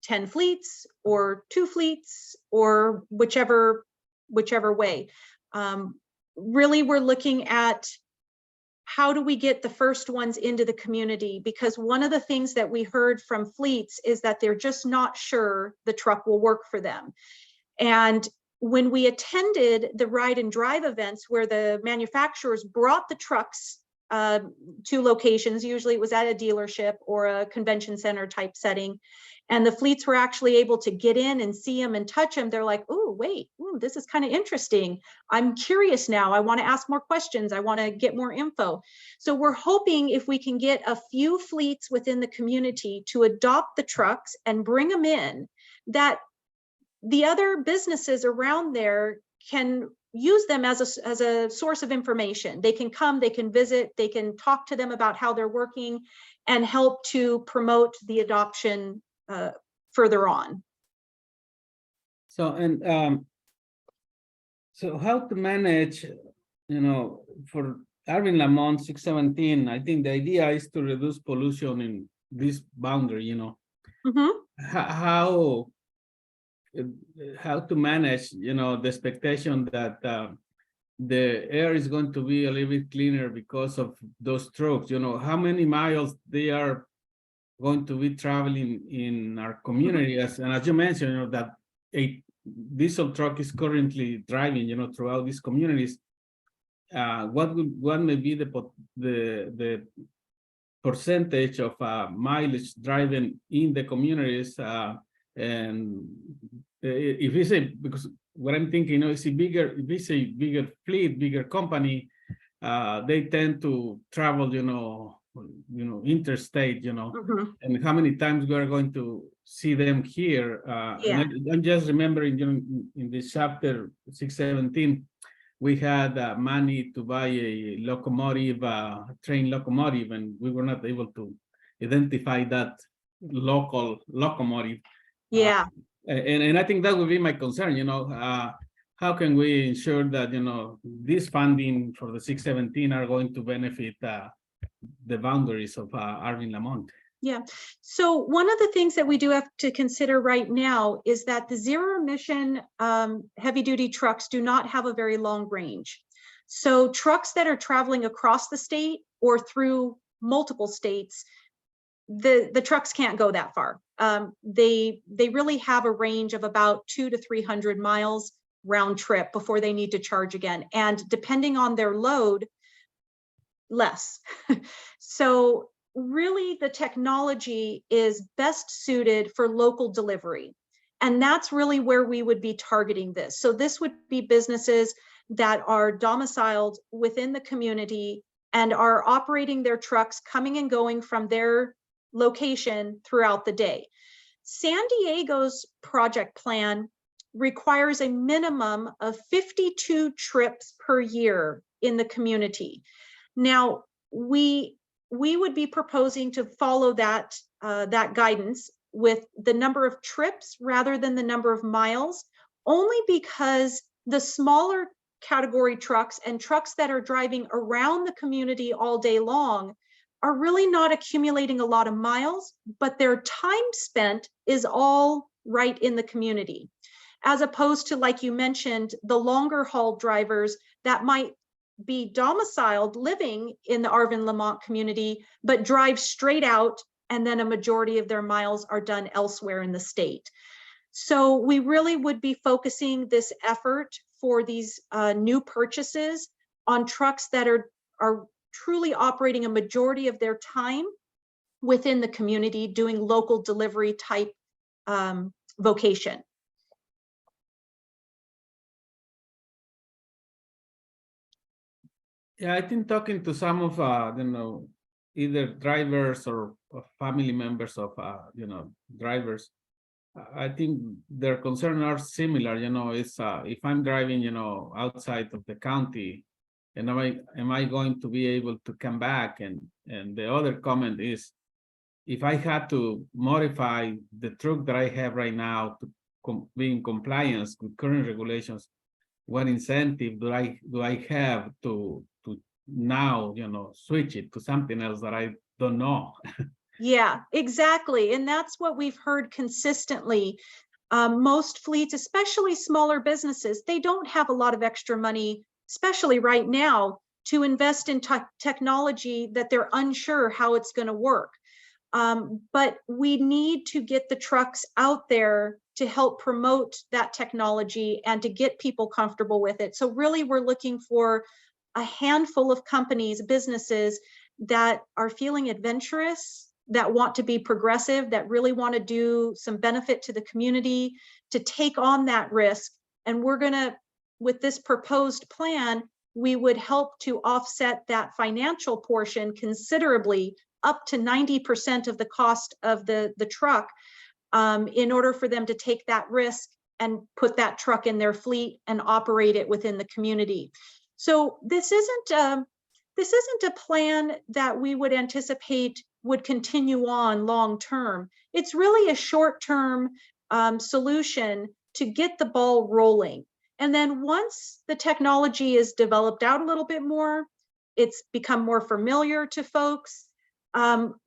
10 fleets or 2 fleets or whichever way. Really, we're looking at how do we get the first ones into the community? Because one of the things that we heard from fleets is that they're just not sure the truck will work for them. And when we attended the ride and drive events where the manufacturers brought the trucks to locations, usually it was at a dealership or a convention center type setting, and the fleets were actually able to get in and see them and touch them, they're like, oh, wait, this is kind of interesting. I'm curious now. I want to ask more questions. I want to get more info. So we're hoping if we can get a few fleets within the community to adopt the trucks and bring them in, that the other businesses around there can use them as a source of information. They can come, they can visit, they can talk to them about how they're working and help to promote the adoption further on. So, and so how to manage, for Arvin Lamont 617, I think the idea is to reduce pollution in this boundary, Mhm. How to manage, the expectation that the air is going to be a little bit cleaner because of those trucks, how many miles they are going to be traveling in our community. And as you mentioned, that a diesel truck is currently driving, throughout these communities. What may be the percentage of mileage driven in the communities, and if it's because what I'm thinking, if it's a bigger fleet, bigger company, they tend to travel, interstate, Mhm. and how many times we are going to see them here. Yeah. And I'm just remembering, in this chapter 617, we had money to buy a locomotive, train locomotive, and we were not able to identify that local locomotive. Yeah. And I think that would be my concern, how can we ensure that, this funding for the 617 are going to benefit the boundaries of Arvin, Lamont? Yeah. So one of the things that we do have to consider right now is that the zero emission heavy duty trucks do not have a very long range. So trucks that are traveling across the state or through multiple states, the trucks can't go that far. They really have a range of about 200 to 300 miles round trip before they need to charge again. And depending on their load, less. So really the technology is best suited for local delivery. And that's really where we would be targeting this. So this would be businesses that are domiciled within the community and are operating their trucks coming and going from their location throughout the day. San Diego's project plan requires a minimum of 52 trips per year in the community. Now, we would be proposing to follow that guidance with the number of trips rather than the number of miles, only because the smaller category trucks and trucks that are driving around the community all day long are really not accumulating a lot of miles, but their time spent is all right in the community. As opposed to, like you mentioned, the longer haul drivers that might be domiciled living in the Arvin Lamont community, but drive straight out, and then a majority of their miles are done elsewhere in the state. So we really would be focusing this effort for these new purchases on trucks that are truly operating a majority of their time within the community, doing local delivery type vocation. Yeah, I've been talking to some of, either drivers or family members of, drivers. I think their concerns are similar, it's if I'm driving, outside of the county, and am I going to be able to come back? And the other comment is, if I had to modify the truck that I have right now to be in compliance with current regulations, what incentive do I have to now, switch it to something else that I don't know? Yeah, exactly. And that's what we've heard consistently. Most fleets, especially smaller businesses, they don't have a lot of extra money, especially right now, to invest in technology that they're unsure how it's going to work. But we need to get the trucks out there to help promote that technology and to get people comfortable with it. So really, we're looking for a handful of companies, businesses that are feeling adventurous, that want to be progressive, that really want to do some benefit to the community, to take on that risk. And we're going to, with this proposed plan, we would help to offset that financial portion considerably, up to 90% of the cost of the truck, in order for them to take that risk and put that truck in their fleet and operate it within the community. So this isn't a plan that we would anticipate would continue on long term. It's really a short-term solution to get the ball rolling. And then once the technology is developed out a little bit more, it's become more familiar to folks,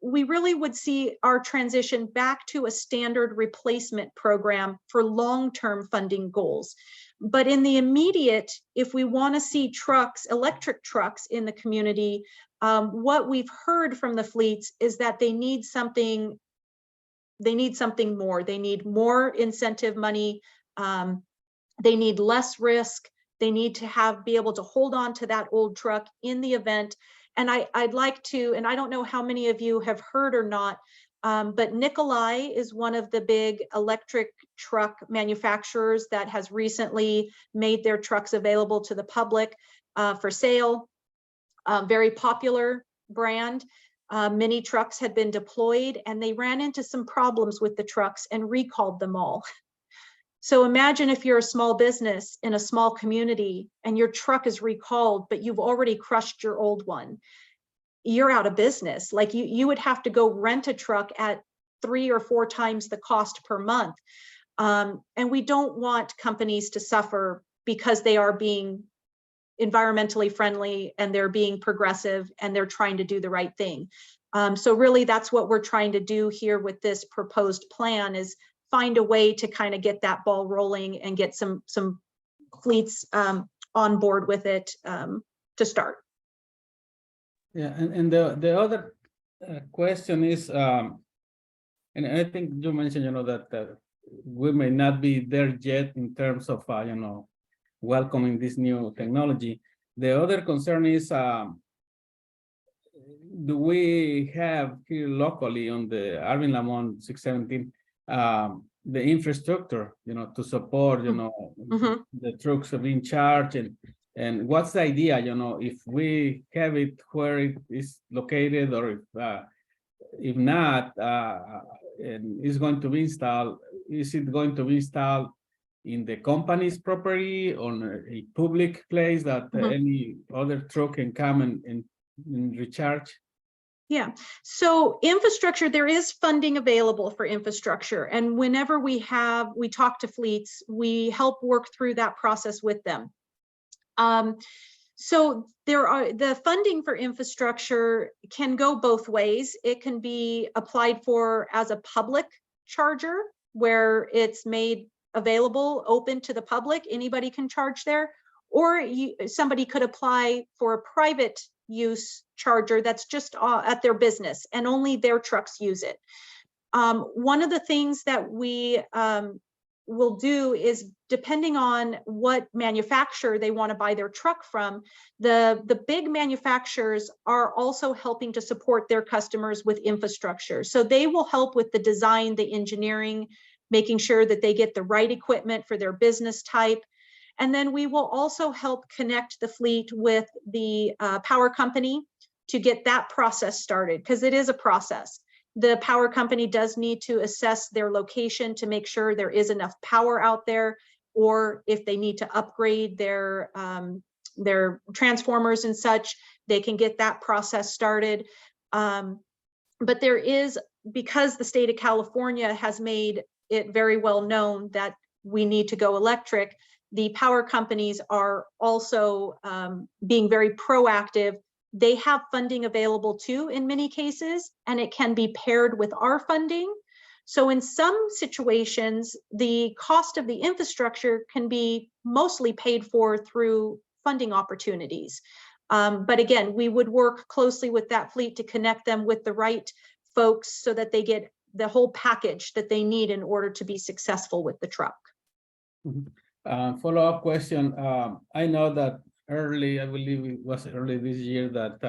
we really would see our transition back to a standard replacement program for long-term funding goals. But in the immediate, if we want to see trucks, electric trucks in the community, what we've heard from the fleets is that they need something more. They need more incentive money. They need less risk. They need to be able to hold on to that old truck in the event. And I'd like to, and I don't know how many of you have heard or not, but Nikolai is one of the big electric truck manufacturers that has recently made their trucks available to the public for sale. Very popular brand. Many trucks had been deployed and they ran into some problems with the trucks and recalled them all. So imagine if you're a small business in a small community and your truck is recalled, but you've already crushed your old one. You're out of business. Like you would have to go rent a truck at 3 or 4 times the cost per month. And we don't want companies to suffer because they are being environmentally friendly and they're being progressive and they're trying to do the right thing. So really that's what we're trying to do here with this proposed plan, is find a way to kind of get that ball rolling and get some fleets on board with it to start. Yeah, and the other question is, and I think you mentioned, that we may not be there yet in terms of, welcoming this new technology. The other concern is, do we have here locally on the Arvin Lamont 617, the infrastructure, to support, the trucks being charged, and what's the idea, if we have it where it is located, or if not, and it's going to be installed, is it going to be installed in the company's property, on a public place that any other truck can come and recharge? Yeah, so infrastructure, there is funding available for infrastructure. And whenever we talk to fleets, we help work through that process with them. So the funding for infrastructure can go both ways. It can be applied for as a public charger, where it's made available, open to the public, anybody can charge there, or somebody could apply for a private use charger that's just at their business and only their trucks use it. One of the things that we will do is, depending on what manufacturer they want to buy their truck from, the big manufacturers are also helping to support their customers with infrastructure. So they will help with the design, the engineering, making sure that they get the right equipment for their business type. And then we will also help connect the fleet with the power company to get that process started, because it is a process. The power company does need to assess their location to make sure there is enough power out there, or if they need to upgrade their transformers and such, they can get that process started. But there is, because the state of California has made it very well known that we need to go electric, the power companies are also being very proactive. They have funding available too in many cases, and it can be paired with our funding. So in some situations, the cost of the infrastructure can be mostly paid for through funding opportunities. But again, we would work closely with that fleet to connect them with the right folks so that they get the whole package that they need in order to be successful with the truck. Follow-up question. I know that I believe it was early this year, that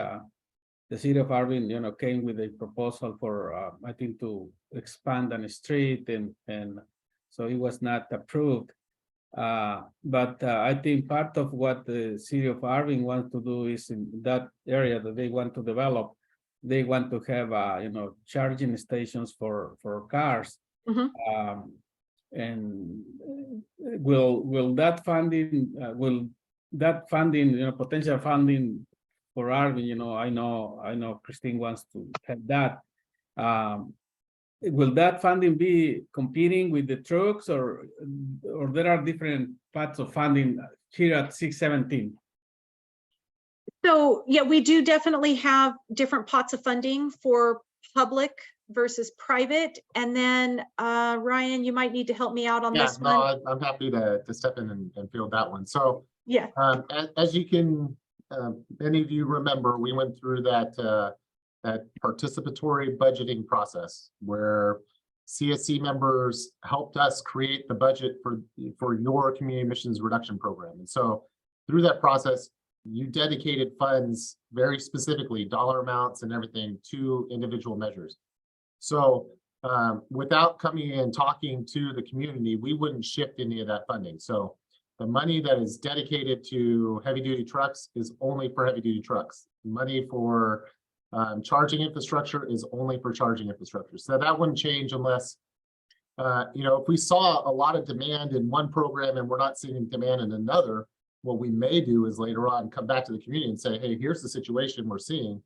the city of Arvin, came with a proposal for, I think, to expand on a street, and so it was not approved. But I think part of what the city of Arvin wants to do is, in that area that they want to develop, they want to have, charging stations for cars. And will that funding, potential funding for Arvin, I know Christine wants to have that. Will that funding be competing with the trucks, or there are different parts of funding here at 617? So, yeah, we do definitely have different pots of funding for public versus private. And then, Ryan, you might need to help me out on Yeah, this no, one. I'm happy to step in and field that one. So Yeah, as you can, many of you remember, we went through that participatory budgeting process where CSC members helped us create the budget for your community emissions reduction program. And so through that process, you dedicated funds very specifically, dollar amounts and everything, to individual measures. So without coming in and talking to the community, we wouldn't shift any of that funding. So the money that is dedicated to heavy duty trucks is only for heavy duty trucks. Money for charging infrastructure is only for charging infrastructure. So that wouldn't change unless, if we saw a lot of demand in one program and we're not seeing demand in another, what we may do is later on come back to the community and say, hey, here's the situation we're seeing.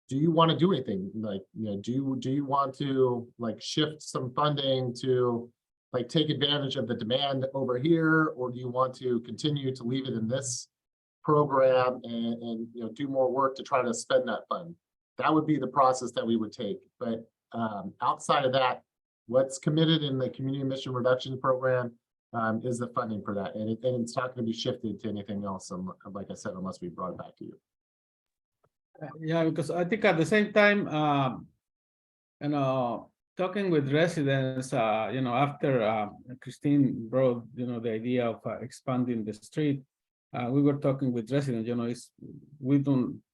Do you want to do anything? Like, do you want to like shift some funding to like take advantage of the demand over here, or do you want to continue to leave it in this program and do more work to try to spend that fund? That would be the process that we would take. But outside of that, what's committed in the community emission reduction program is the funding for that, and it's not going to be shifted to anything else. Like I said, unless we brought it back to you. Yeah, because I think at the same time, talking with residents, after Christine brought, the idea of expanding the street, we were talking with residents,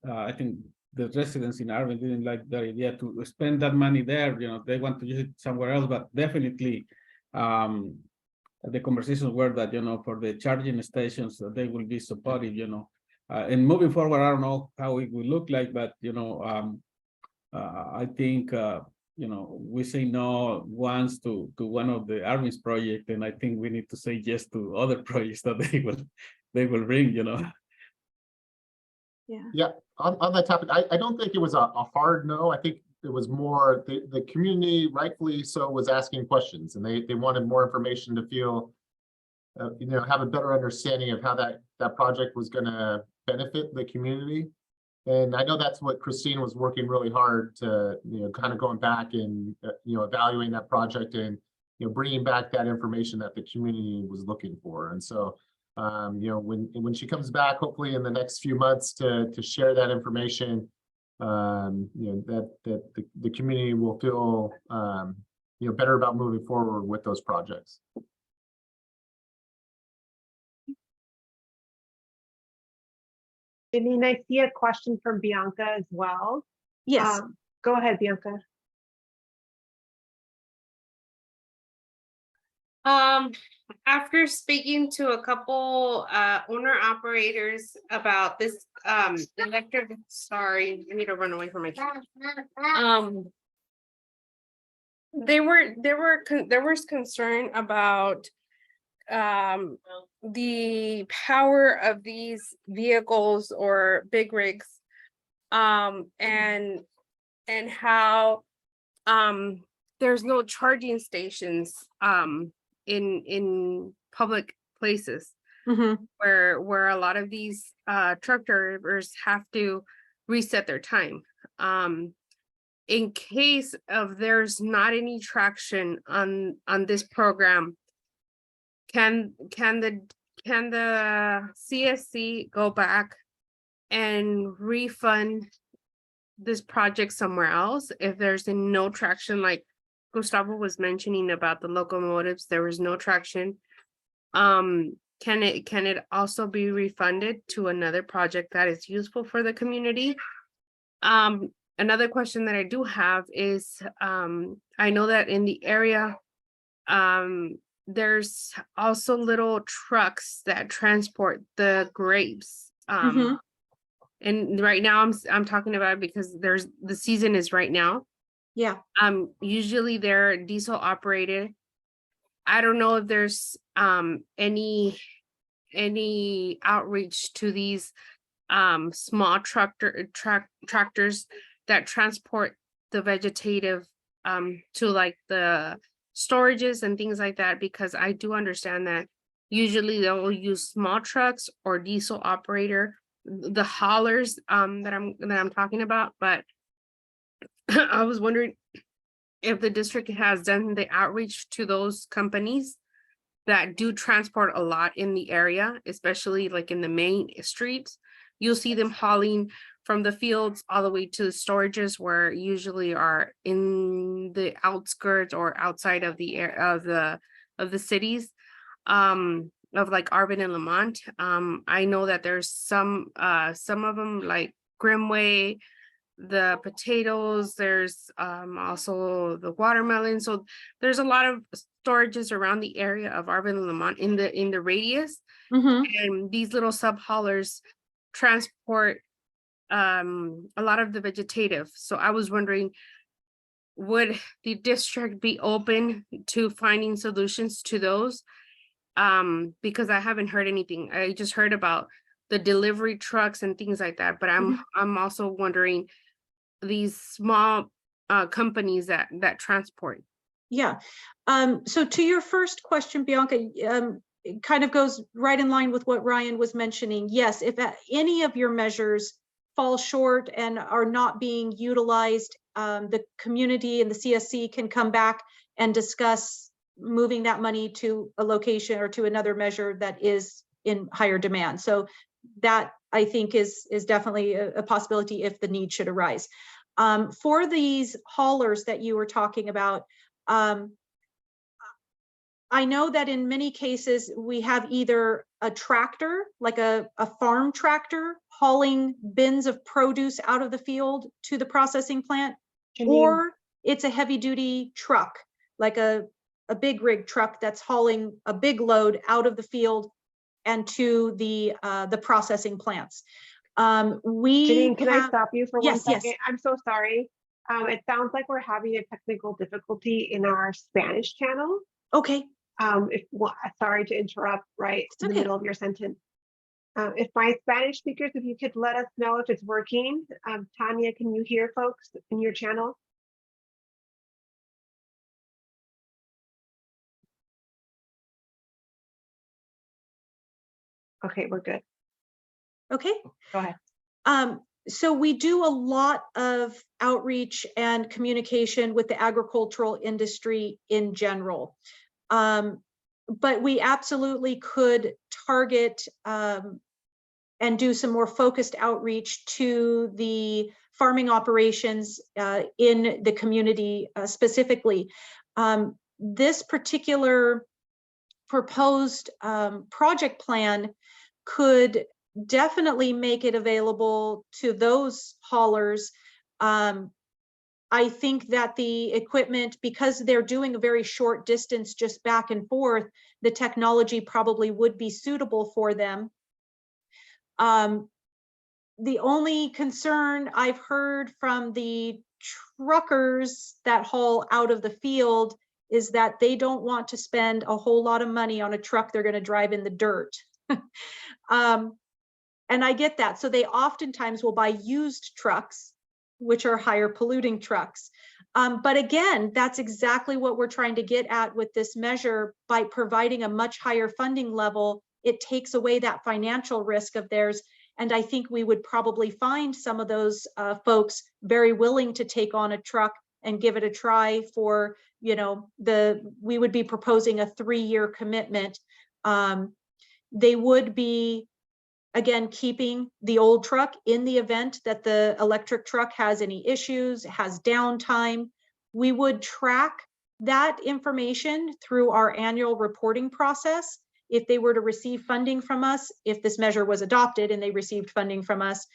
I think the residents in Arvin didn't like the idea to spend that money there, they want to use it somewhere else, but definitely the conversations were that, for the charging stations, they will be supportive, and moving forward, I don't know how it will look like, but, I think, we say no once to one of the Arvin's project, and I think we need to say yes to other projects that they will bring, yeah. On that topic, I don't think it was a hard no. I think it was more the community, rightfully so, was asking questions, and they wanted more information to feel, have a better understanding of how that project was going to benefit the community. And I know that's what Christine was working really hard to, kind of going back and, evaluating that project and, bringing back that information that the community was looking for. And so, when she comes back, hopefully in the next few months to share that information, that the community will feel, better about moving forward with those projects. Janine, I see a question from Bianca as well. Yes. Go ahead, Bianca. After speaking to a couple owner operators about this electric, sorry, I need to run away from my there was concern about the power of these vehicles or big rigs, and how there's no charging stations in public places, where a lot of these truck drivers have to reset their time. In case of there's not any traction on this program, can the CSC go back and refund this project somewhere else if there's no traction? Like Gustavo was mentioning about the locomotives, there was no traction. Can it also be refunded to another project that is useful for the community? Another question that I do have is, I know that in the area, there's also little trucks that transport the grapes. And right now I'm talking about it because the season is right now. Yeah. Usually they're diesel operated. I don't know if there's any outreach to these small tractors that transport the vegetative to like the storages and things like that, because I do understand that usually they'll use small trucks or diesel operator the haulers that I'm talking about, but I was wondering if the district has done the outreach to those companies that do transport a lot in the area, especially like in the main streets. You'll see them hauling from the fields all the way to the storages where usually are in the outskirts or outside of the of the cities of like Arvin and Lamont. I know that there's some of them like Grimway, the potatoes, there's also the watermelon. So there's a lot of storages around the area of Arvin and Lamont in the radius. Mhm. And these little sub haulers transport a lot of the vegetative. So I was wondering, would the district be open to finding solutions to those? Because I haven't heard anything. I just heard about the delivery trucks and things like that, but I'm also wondering these small companies that transport. Yeah. So to your first question, Bianca, it kind of goes right in line with what Ryan was mentioning. Yes, if any of your measures fall short and are not being utilized, the community and the CSC can come back and discuss moving that money to a location or to another measure that is in higher demand. So that I think is definitely a possibility if the need should arise. For these haulers that you were talking about, I know that in many cases we have either a tractor, like a farm tractor, hauling bins of produce out of the field to the processing plant, or it's a heavy duty truck, like a big rig truck that's hauling a big load out of the field and to the processing plants. Janine, can I stop you for 1 second? Yes. I'm so sorry. It sounds like we're having a technical difficulty in our Spanish channel. Okay. Sorry to interrupt right in the okay. middle of your sentence. If my Spanish speakers, if you could let us know if it's working. Tanya, can you hear folks in your channel? Okay, we're good. Okay. Go ahead. So we do a lot of outreach and communication with the agricultural industry in general. But we absolutely could target and do some more focused outreach to the farming operations in the community specifically. This particular proposed project plan could definitely make it available to those haulers. I think that the equipment, because they're doing a very short distance just back and forth, the technology probably would be suitable for them. The only concern I've heard from the truckers that haul out of the field is that they don't want to spend a whole lot of money on a truck they're going to drive in the dirt. And I get that. So they oftentimes will buy used trucks, which are higher polluting trucks. But again, that's exactly what we're trying to get at with this measure. By providing a much higher funding level, it takes away that financial risk of theirs. And I think we would probably find some of those folks very willing to take on a truck and give it a try for, you know, we would be proposing a 3-year commitment. They would be, again, keeping the old truck in the event that the electric truck has any issues, has downtime. We would track that information through our annual reporting process. If they were to receive funding from us, if this measure was adopted and they received funding from us,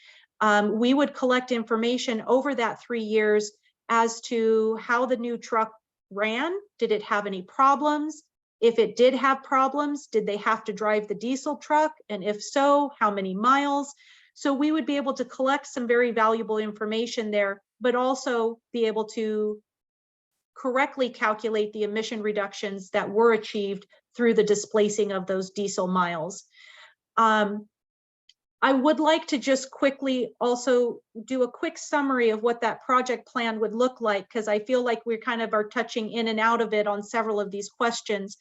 we would collect information over that 3 years as to how the new truck ran. Did it have any problems? If it did have problems, did they have to drive the diesel truck? And if so, how many miles? So we would be able to collect some very valuable information there, but also be able to correctly calculate the emission reductions that were achieved through the displacing of those diesel miles. I would like to just quickly also do a quick summary of what that project plan would look like, because I feel like we kind of are touching in and out of it on several of these questions.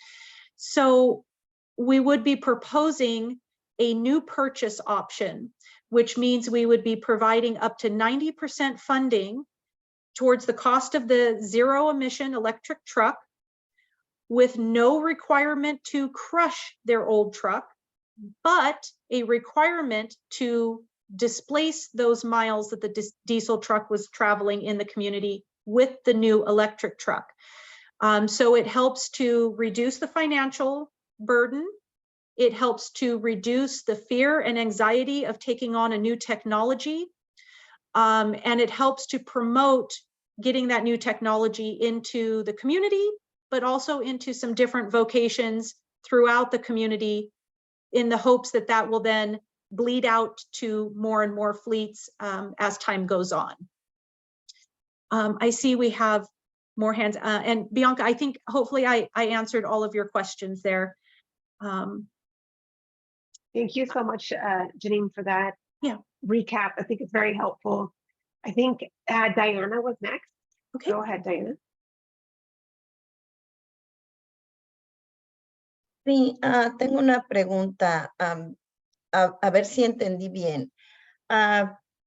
So we would be proposing a new purchase option which means we would be providing up to 90% funding towards the cost of the zero emission electric truck with no requirement to crush their old truck, but a requirement to displace those miles that the diesel truck was traveling in the community with the new electric truck. So it helps to reduce the financial burden. It helps to reduce the fear and anxiety of taking on a new technology. And it helps to promote getting that new technology into the community, but also into some different vocations throughout the community in the hopes that that will then bleed out to more and more fleets as time goes on. I see we have more hands. And Bianca, I think hopefully I answered all of your questions there. Thank you so much, Janine, for that recap. I think it's very helpful. I think Diana was next. Okay. Go ahead, Diana. Sí, tengo una pregunta, a ver si entendí bien.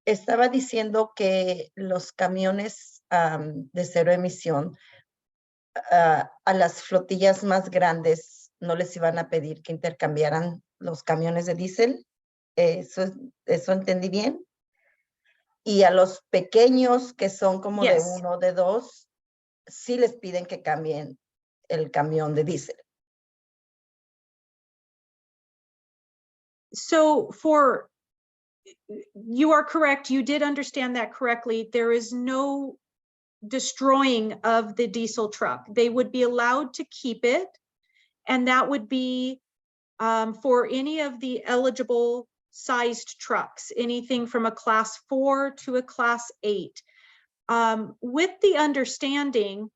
Estaba diciendo que los camiones de cero emisión a las flotillas más grandes no les iban a pedir que intercambiaran los camiones de diésel. ¿Eso entendí bien? Y a los pequeños que son como de 1 de 2, sí les piden que cambien el camión de diésel. So you are correct. You did understand that correctly. There is no destroying of the diesel truck. They would be allowed to keep it. And that would be for any of the eligible sized trucks, anything from a class 4 to a class 8. With the understanding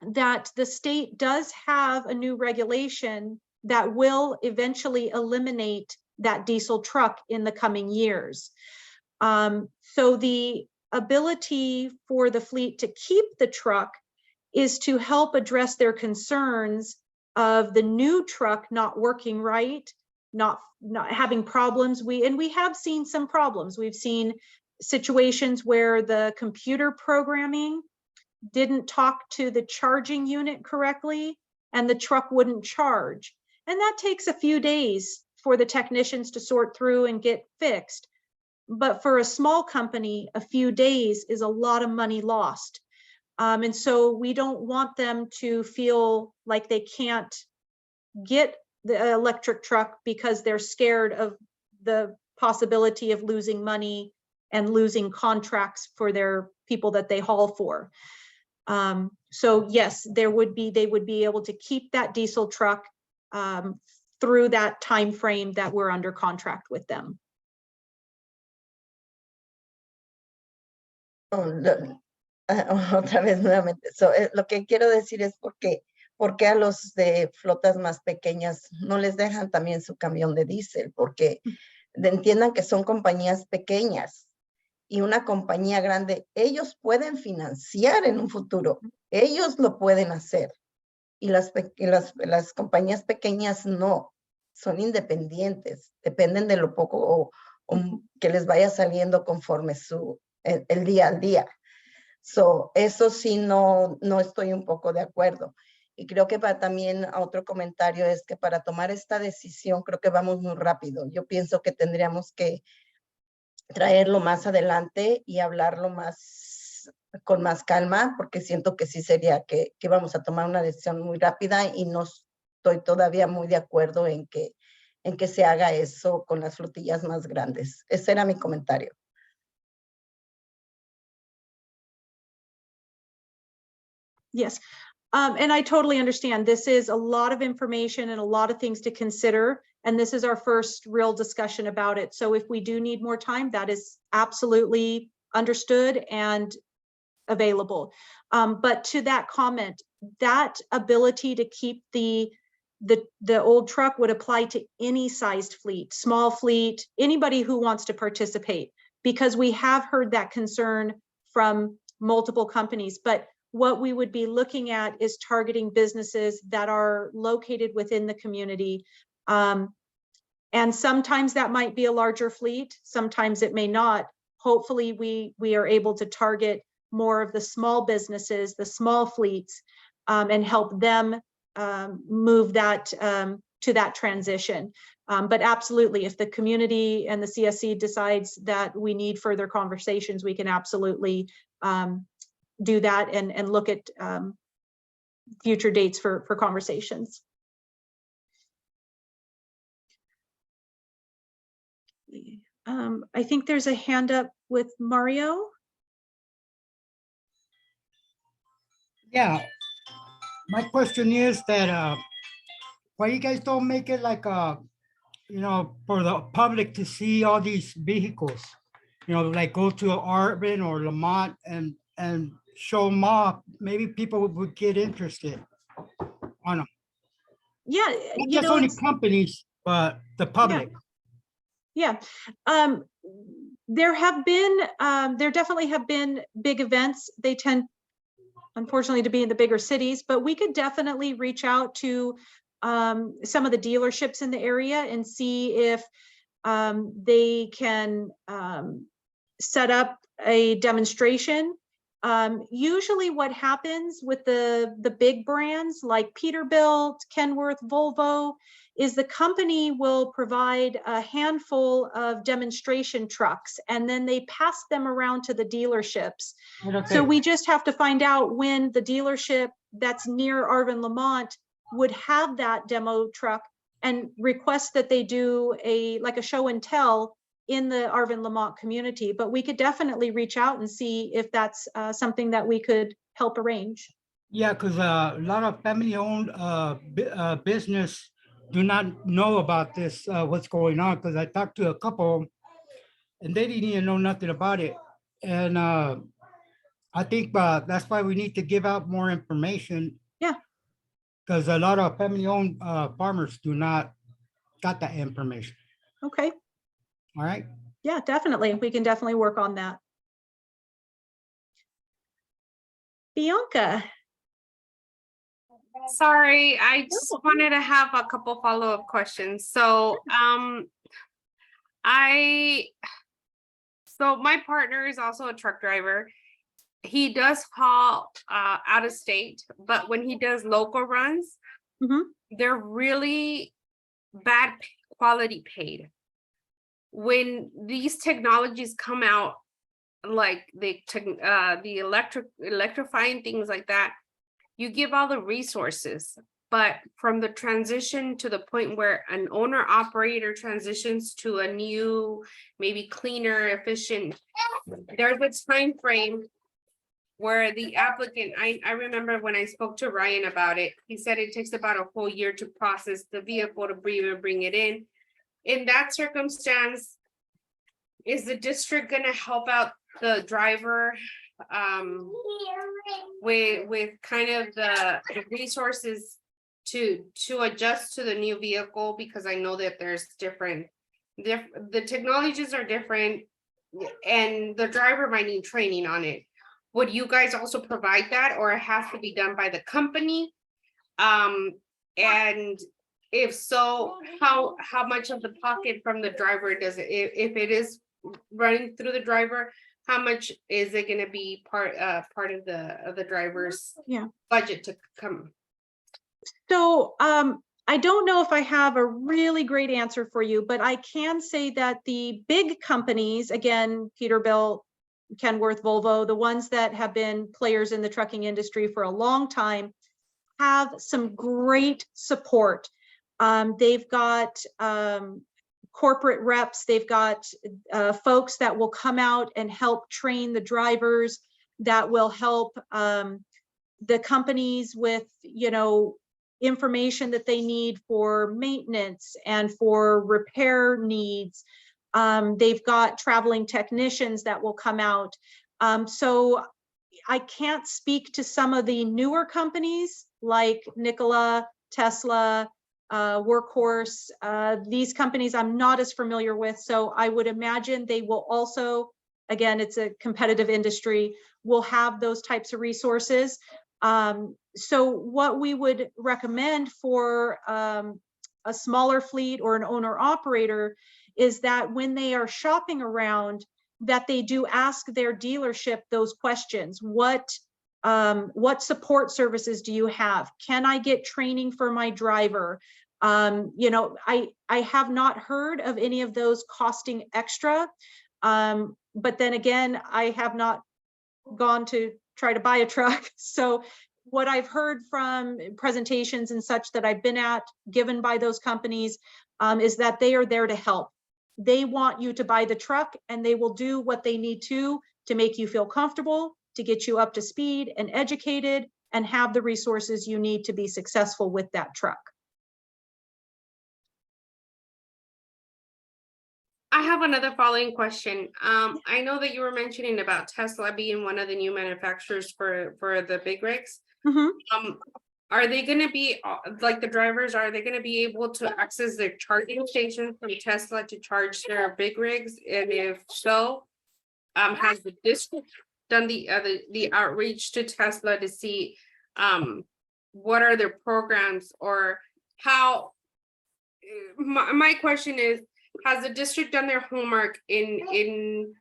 that the state does have a new regulation that will eventually eliminate that diesel truck in the coming years. So the ability for the fleet to keep the truck is to help address their concerns of the new truck not working right, not having problems. We have seen some problems. We've seen situations where the computer programming didn't talk to the charging unit correctly and the truck wouldn't charge. And that takes a few days for the technicians to sort through and get fixed. But for a small company, a few days is a lot of money lost. And so we don't want them to feel like they can't get the electric truck because they're scared of the possibility of losing money and losing contracts for their people that they haul for. So yes, they would be able to keep that diesel truck through that time frame that we're under contract with them. Otra vez nuevamente. Lo que quiero decir es porque a los de flotas más pequeñas no les dejan también su camión de diésel, porque entiendan que son compañías pequeñas y una compañía grande, ellos pueden financiar en un futuro, ellos lo pueden hacer. Y las compañías pequeñas no, son independientes, dependen de lo poco o que les vaya saliendo conforme el día al día. Eso sí no estoy un poco de acuerdo. Y creo que también otro comentario es que para tomar esta decisión creo que vamos muy rápido. Yo pienso que tendríamos que traerlo más adelante y hablarlo con más calma, porque siento que sí sería que vamos a tomar una decisión muy rápida y no estoy todavía muy de acuerdo en que se haga eso con las flotillas más grandes. Ese era mi comentario. Yes, and I totally understand. This is a lot of information and a lot of things to consider, and this is our first real discussion about it. So if we do need more time, that is absolutely understood and available. But to that comment, that ability to keep the old truck would apply to any sized fleet, small fleet, anybody who wants to participate, because we have heard that concern from multiple companies. But what we would be looking at is targeting businesses that are located within the community. And sometimes that might be a larger fleet, sometimes it may not. Hopefully we are able to target more of the small businesses, the small fleets, and help them move that to that transition. But absolutely, if the community and the CSC decides that we need further conversations, we can absolutely do that and look at future dates for conversations. I think there's a hand up with Mario. Yeah, my question is that why you guys don't make it like you know, for the public to see all these vehicles, you know, like go to Arvin or Lamont and show them off. Maybe people would get interested on them. Yeah, Not you just know, only it's, companies, but the public. yeah. There have been, there definitely have been big events. They tend, unfortunately, to be in the bigger cities, but we could definitely reach out to some of the dealerships in the area and see if they can set up a demonstration. Usually what happens with the big brands like Peterbilt, Kenworth, Volvo, is the company will provide a handful of demonstration trucks and then they pass them around to the dealerships. Okay. So we just have to find out when the dealership that's near Arvin Lamont would have that demo truck and request that they do like a show and tell in the Arvin Lamont community. But we could definitely reach out and see if that's something that we could help arrange. Yeah, because a lot of family-owned business do not know about this, what's going on, because I talked to a couple and they didn't even know nothing about it. And I think that's why we need to give out more information. Yeah. Because a lot of family-owned farmers do not got that information. Okay. All right. Yeah, definitely. We can definitely work on that. Bianca. Sorry, I just wanted to have a couple follow-up questions. So, so my partner is also a truck driver. He does haul out of state, but when he does local runs, they're really bad quality paid. When these technologies come out, like the electrifying things like that, you give all the resources, but from the transition to the point where an owner operator transitions to a new, maybe cleaner, efficient, there's a time frame where the applicant, I remember when I spoke to Ryan about it, he said it takes about a whole year to process the vehicle to bring it in. In that circumstance, is the district gonna help out the driver with kind of the resources to adjust to the new vehicle? Because I know that there's the technologies are different and the driver might need training on it. Would you guys also provide that, or it has to be done by the company? And if so, how much of the pocket from the driver does it, if it is running through the driver, how much is it going to be part of the driver's budget to come? So I don't know if I have a really great answer for you, but I can say that the big companies, again, Peterbilt, Kenworth, Volvo, the ones that have been players in the trucking industry for a long time, have some great support. They've got corporate reps, they've got folks that will come out and help train the drivers, that will help the companies with, you know, information that they need for maintenance and for repair needs. They've got traveling technicians that will come out. So I can't speak to some of the newer companies like Nikola, Tesla, Workhorse. These companies I'm not as familiar with, so I would imagine they will also, again, it's a competitive industry, will have those types of resources. So what we would recommend for a smaller fleet or an owner operator is that when they are shopping around, that they do ask their dealership those questions. What support services do you have? Can I get training for my driver? You know, I have not heard of any of those costing extra. But then again, I have not gone to try to buy a truck. So what I've heard from presentations and such that I've been at, given by those companies, is that they are there to help. They want you to buy the truck, and they will do what they need to make you feel comfortable, to get you up to speed and educated, and have the resources you need to be successful with that truck. I have another following question. I know that you were mentioning about Tesla being one of the new manufacturers for the big rigs. Are they going to be like the drivers? Are they going to be able to access their charging station from Tesla to charge their big rigs? And if so, has the district done the outreach to Tesla to see what are their programs, or how? My question is, has the district done their homework in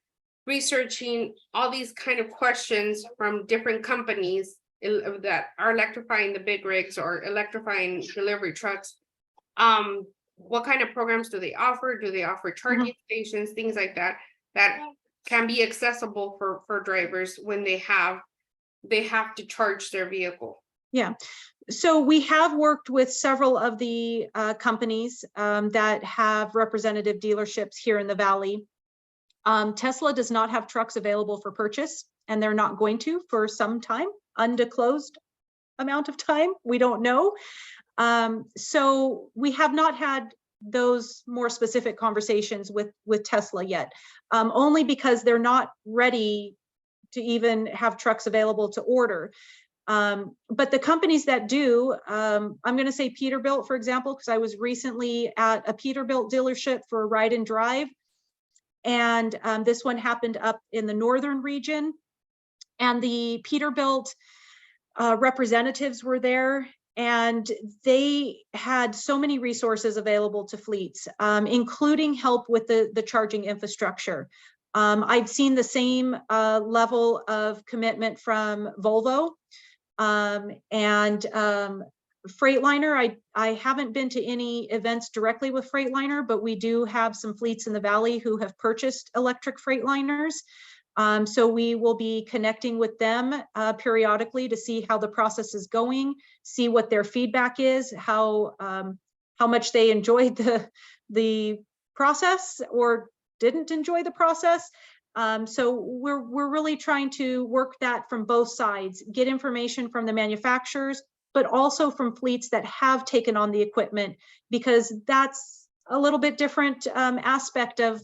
researching all these kind of questions from different companies that are electrifying the big rigs or electrifying delivery trucks? What kind of programs do they offer? Do they offer charging stations, things like that, that can be accessible for drivers when they have to charge their vehicle? Yeah. So we have worked with several of the companies that have representative dealerships here in the Valley. Tesla does not have trucks available for purchase, and they're not going to for some time, undisclosed amount of time. We don't know. So we have not had those more specific conversations with Tesla yet, only because they're not ready to even have trucks available to order. But the companies that do, I'm going to say Peterbilt, for example, because I was recently at a Peterbilt dealership for a ride and drive. And this one happened up in the northern region. And the Peterbilt representatives were there, and they had so many resources available to fleets, including help with the charging infrastructure. I've seen the same level of commitment from Volvo. And Freightliner, I haven't been to any events directly with Freightliner, but we do have some fleets in the Valley who have purchased electric Freightliners. So we will be connecting with them periodically to see how the process is going, see what their feedback is, how much they enjoyed the process or didn't enjoy the process. So we're really trying to work that from both sides, get information from the manufacturers, but also from fleets that have taken on the equipment, because that's a little bit different aspect of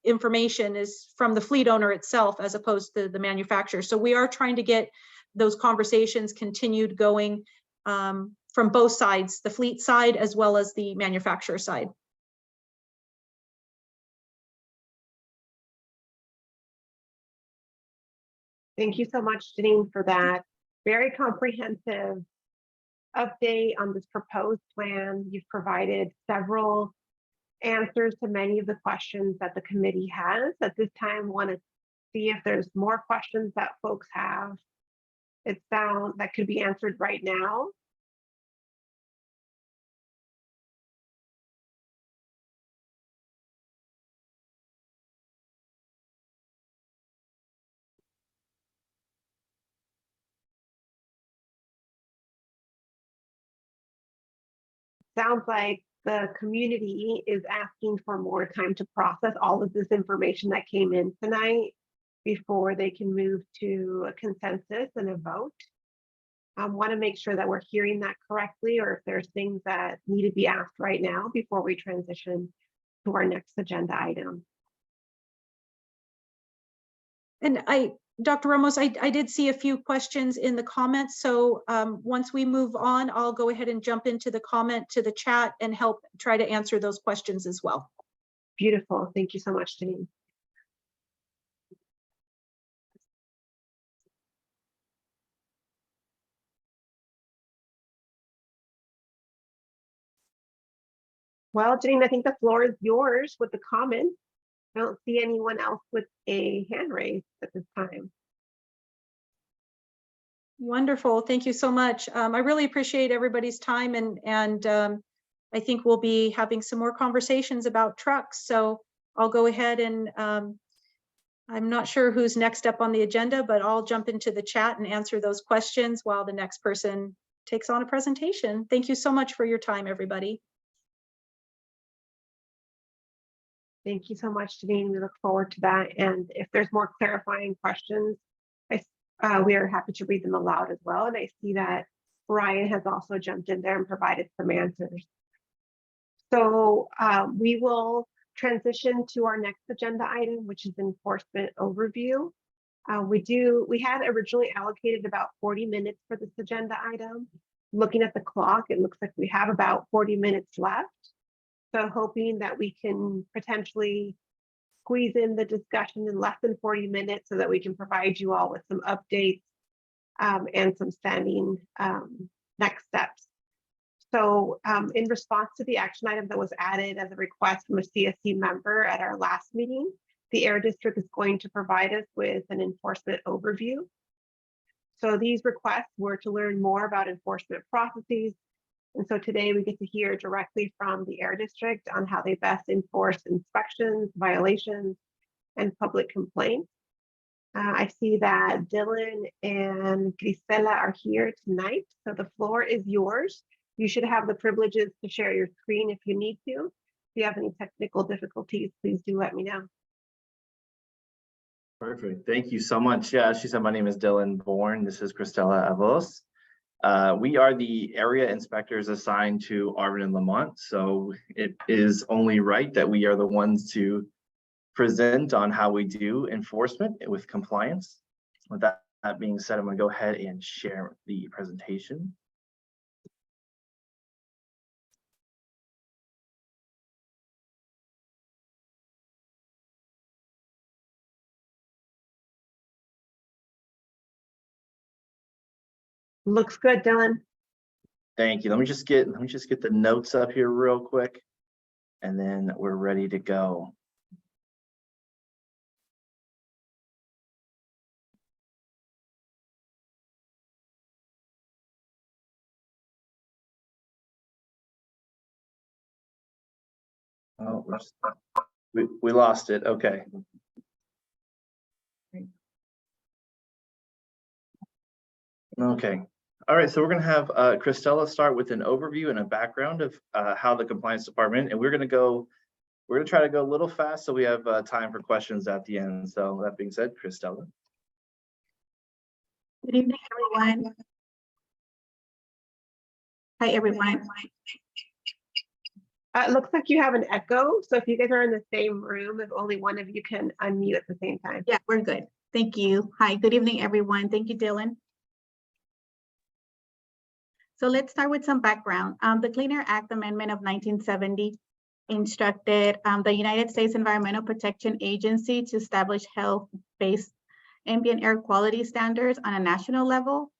information is from the fleet owner itself as opposed to the manufacturer. So we are trying to get those conversations continued going from both sides, the fleet side as well as the manufacturer side. Thank you so much, Janine, for that very comprehensive update on this proposed plan. You've provided several answers to many of the questions that the committee has. At this time, want to see if there's more questions that folks have. It sounds that could be answered right now. Sounds like the community is asking for more time to process all of this information that came in tonight before they can move to a consensus and a vote. I want to make sure that we're hearing that correctly, or if there's things that need to be asked right now before we transition to our next agenda item. And Dr. Ramos, I did see a few questions in the comments. So once we move on, I'll go ahead and jump into the comment to the chat and help try to answer those questions as well. Beautiful. Thank you so much, Janine. Well, Janine, I think the floor is yours with the comment. I don't see anyone else with a hand raised at this time. Wonderful. Thank you so much. I really appreciate everybody's time and I think we'll be having some more conversations about trucks. So I'll go ahead and I'm not sure who's next up on the agenda, but I'll jump into the chat and answer those questions while the next person takes on a presentation. Thank you so much for your time, everybody. Thank you so much, Janine. We look forward to that. And if there's more clarifying questions, we are happy to read them aloud as well. And I see that Brian has also jumped in there and provided some answers. So we will transition to our next agenda item, which is enforcement overview. We had originally allocated about 40 minutes for this agenda item. Looking at the clock, it looks like we have about 40 minutes left. So hoping that we can potentially squeeze in the discussion in less than 40 minutes so that we can provide you all with some updates and some standing next steps. So in response to the action item that was added as a request from a CSC member at our last meeting, the Air District is going to provide us with an enforcement overview. So these requests were to learn more about enforcement processes. And so today we get to hear directly from the Air District on how they best enforce inspections, violations, and public complaints. I see that Dylan and Grisela are here tonight. So the floor is yours. You should have the privileges to share your screen if you need to. If you have any technical difficulties, please do let me know. Perfect. Thank you so much. Yeah, as she said, my name is Dylan Bourne. This is Cristela Avos. We are the area inspectors assigned to Arvin and Lamont. So it is only right that we are the ones to present on how we do enforcement with compliance. With that being said, I'm going to go ahead and share the presentation. Looks good, Dylan. Thank you. Let me just get the notes up here real quick, and then we're ready to go. Oh, we lost it. Okay. Okay. All right. So we're going to have Cristela start with an overview and a background of how the compliance department, and we're going to try to go a little fast so we have time for questions at the end. So that being said, Cristela. Good evening, everyone. Hi, everyone. It looks like you have an echo. So if you guys are in the same room, if only one of you can unmute at the same time. Yeah, we're good. Thank you. Hi, good evening, everyone. Thank you, Dylan. So let's start with some background. The Clean Air Act Amendment of 1970 instructed the United States Environmental Protection Agency to establish health-based ambient air quality standards on a national level.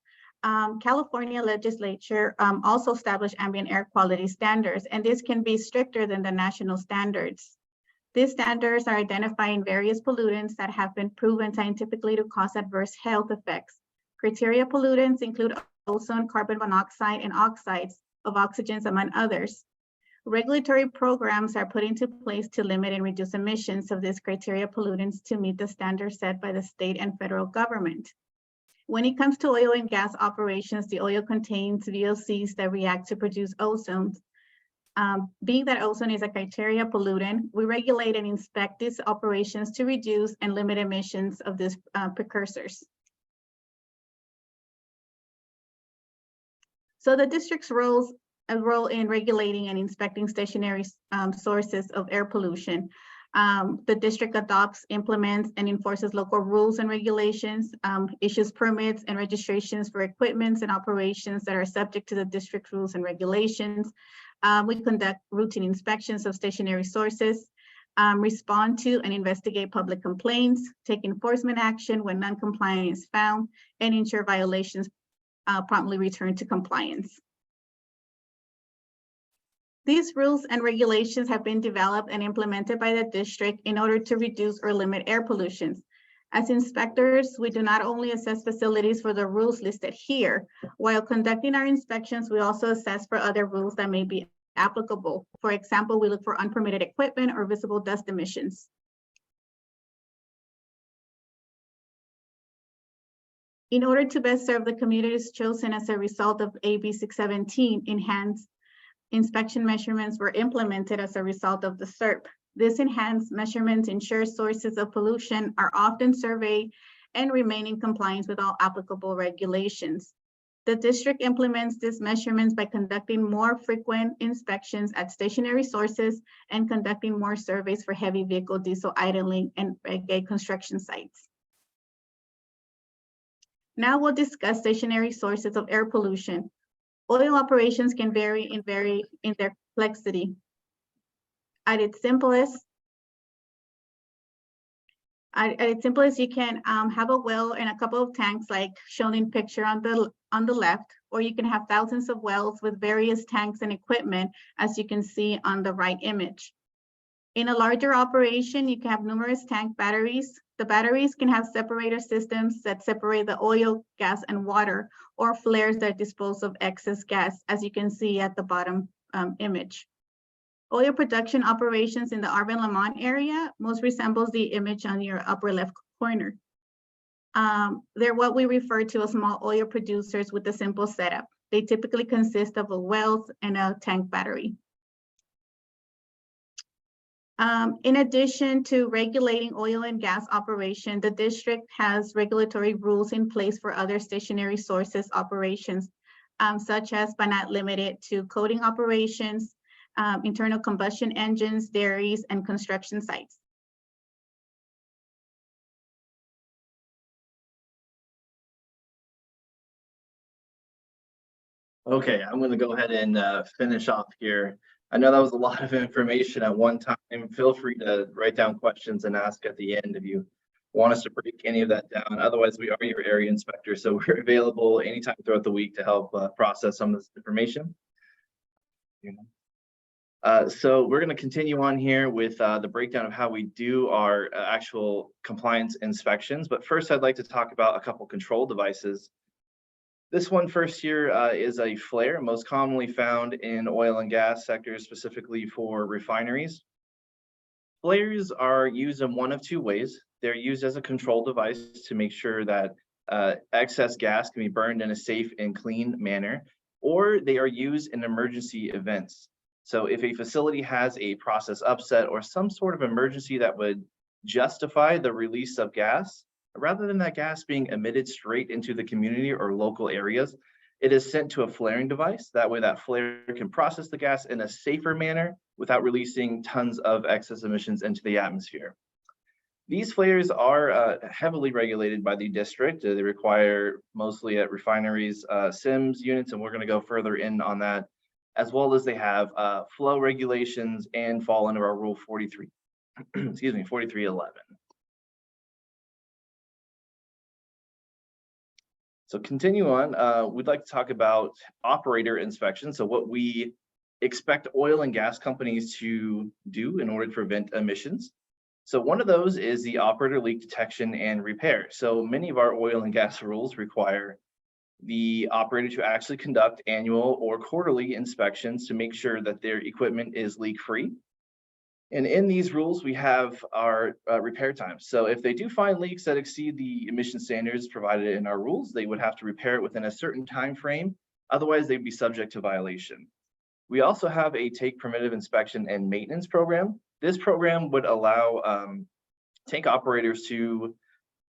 California legislature also established ambient air quality standards, and this can be stricter than the national standards. These standards are identifying various pollutants that have been proven scientifically to cause adverse health effects. Criteria pollutants include ozone, carbon monoxide, and oxides of oxygens, among others. Regulatory programs are put into place to limit and reduce emissions of these criteria pollutants to meet the standards set by the state and federal government. When it comes to oil and gas operations, the oil contains VOCs that react to produce ozone. Being that ozone is a criteria pollutant, we regulate and inspect these operations to reduce and limit emissions of these precursors. So the district's role in regulating and inspecting stationary sources of air pollution. The district adopts, implements, and enforces local rules and regulations, issues permits and registrations for equipments and operations that are subject to the district rules and regulations. We conduct routine inspections of stationary sources, respond to and investigate public complaints, take enforcement action when non-compliance is found, and ensure violations promptly return to compliance. These rules and regulations have been developed and implemented by the district in order to reduce or limit air pollution. As inspectors, we do not only assess facilities for the rules listed here. While conducting our inspections, we also assess for other rules that may be applicable. For example, we look for unpermitted equipment or visible dust emissions. In order to best serve the communities chosen as a result of AB 617, enhanced inspection measurements were implemented as a result of the SERP. This enhanced measurements ensure sources of pollution are often surveyed and remain in compliance with all applicable regulations. The district implements these measurements by conducting more frequent inspections at stationary sources and conducting more surveys for heavy vehicle diesel idling and construction sites. Now we'll discuss stationary sources of air pollution. Oil operations can vary in their complexity. At its simplest, you can have a well and a couple of tanks like shown in picture on the left, or you can have thousands of wells with various tanks and equipment, as you can see on the right image. In a larger operation, you can have numerous tank batteries. The batteries can have separator systems that separate the oil, gas, and water, or flares that dispose of excess gas, as you can see at the bottom image. Oil production operations in the Arvin Lamont area most resembles the image on your upper left corner. They're what we refer to as small oil producers with a simple setup. They typically consist of a well and a tank battery. In addition to regulating oil and gas operation, the district has regulatory rules in place for other stationary sources operations, such as but not limited to coating operations, internal combustion engines, dairies, and construction sites. Okay, I'm going to go ahead and finish off here. I know that was a lot of information at one time. Feel free to write down questions and ask at the end if you want us to break any of that down. Otherwise, we are your area inspector, so we're available anytime throughout the week to help process some of this information. So we're going to continue on here with the breakdown of how we do our actual compliance inspections. But first, I'd like to talk about a couple control devices. This one first here is a flare, most commonly found in oil and gas sectors, specifically for refineries. Flares are used in one of two ways. They're used as a control device to make sure that excess gas can be burned in a safe and clean manner, or they are used in emergency events. So if a facility has a process upset or some sort of emergency that would justify the release of gas, rather than that gas being emitted straight into the community or local areas, it is sent to a flaring device. That way that flare can process the gas in a safer manner without releasing tons of excess emissions into the atmosphere. These flares are heavily regulated by the district. They require mostly at refineries, SIMS units, and we're going to go further in on that, as well as they have flow regulations and fall under our Rule 43, excuse me, 4311. So continue on, we'd like to talk about operator inspection. So what we expect oil and gas companies to do in order to prevent emissions. So one of those is the operator leak detection and repair. So many of our oil and gas rules require the operator to actually conduct annual or quarterly inspections to make sure that their equipment is leak-free. And in these rules, we have our repair times. So if they do find leaks that exceed the emission standards provided in our rules, they would have to repair it within a certain time frame. Otherwise, they'd be subject to violation. We also have a take preventative inspection and maintenance program. This program would allow tank operators to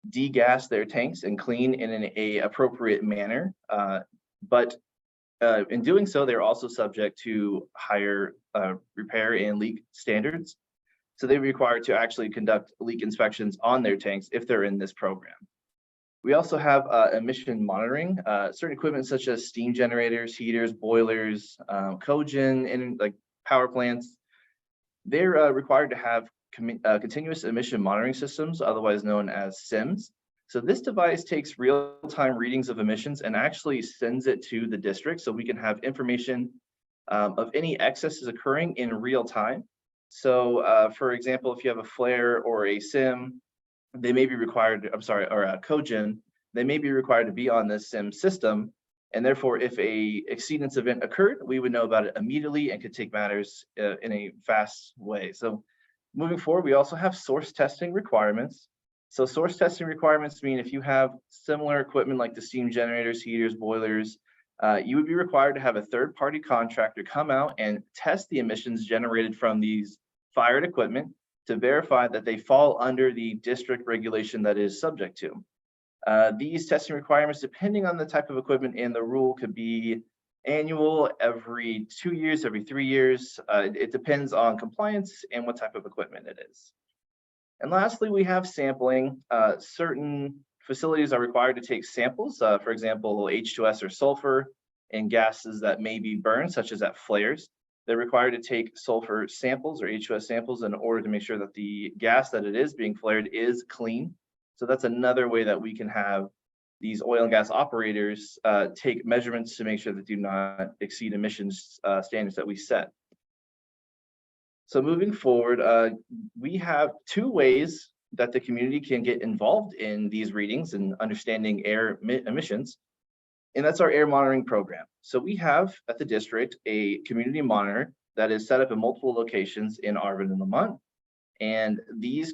degas their tanks and clean in an appropriate manner. But in doing so, they're also subject to higher repair and leak standards. So they're required to actually conduct leak inspections on their tanks if they're in this program. We also have emission monitoring. Certain equipment such as steam generators, heaters, boilers, cogen, and like power plants, they're required to have continuous emission monitoring systems, otherwise known as SIMs. So this device takes real-time readings of emissions and actually sends it to the district so we can have information of any excesses occurring in real time. So for example, if you have a flare or a sim, they may be required, or a cogen, they may be required to be on this sim system. And therefore, if a exceedance event occurred, we would know about it immediately and could take matters in a fast way. So moving forward, we also have source testing requirements. So source testing requirements mean if you have similar equipment like the steam generators, heaters, boilers, you would be required to have a third-party contractor come out and test the emissions generated from these fired equipment to verify that they fall under the district regulation that is subject to. These testing requirements, depending on the type of equipment and the rule, could be annual, every 2 years, every 3 years. It depends on compliance and what type of equipment it is. And lastly, we have sampling. Certain facilities are required to take samples, for example, H2S or sulfur, and gases that may be burned, such as at flares. They're required to take sulfur samples or H2S samples in order to make sure that the gas that it is being flared is clean. So that's another way that we can have these oil and gas operators take measurements to make sure that do not exceed emissions standards that we set. So moving forward, we have 2 ways that the community can get involved in these readings and understanding air emissions, and that's our air monitoring program. So we have at the district a community monitor that is set up in multiple locations in Arvin and Lamont, and these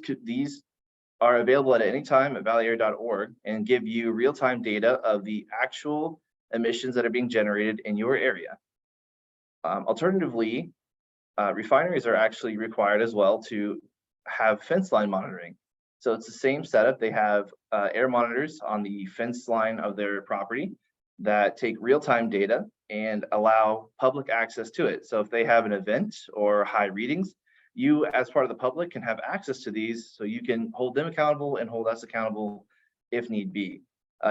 are available at any time at valleyair.org and give you real-time data of the actual emissions that are being generated in your area. Alternatively, refineries are actually required as well to have fence line monitoring. So it's the same setup. They have air monitors on the fence line of their property that take real-time data and allow public access to it. So if they have an event or high readings, you as part of the public can have access to these, so you can hold them accountable and hold us accountable if need be.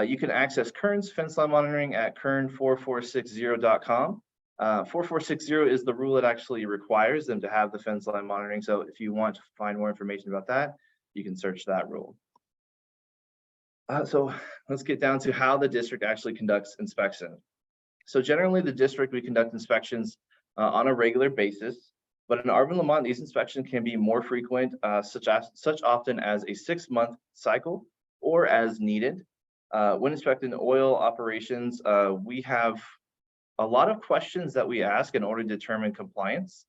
You can access Kern's fence line monitoring at kern4460.com. 4460 is the rule that actually requires them to have the fence line monitoring. So if you want to find more information about that, you can search that rule. So let's get down to how the district actually conducts inspection. So generally the district, we conduct inspections on a regular basis, but in Arvin Lamont, these inspections can be more frequent, such often as a 6-month cycle or as needed. When inspecting oil operations, we have a lot of questions that we ask in order to determine compliance.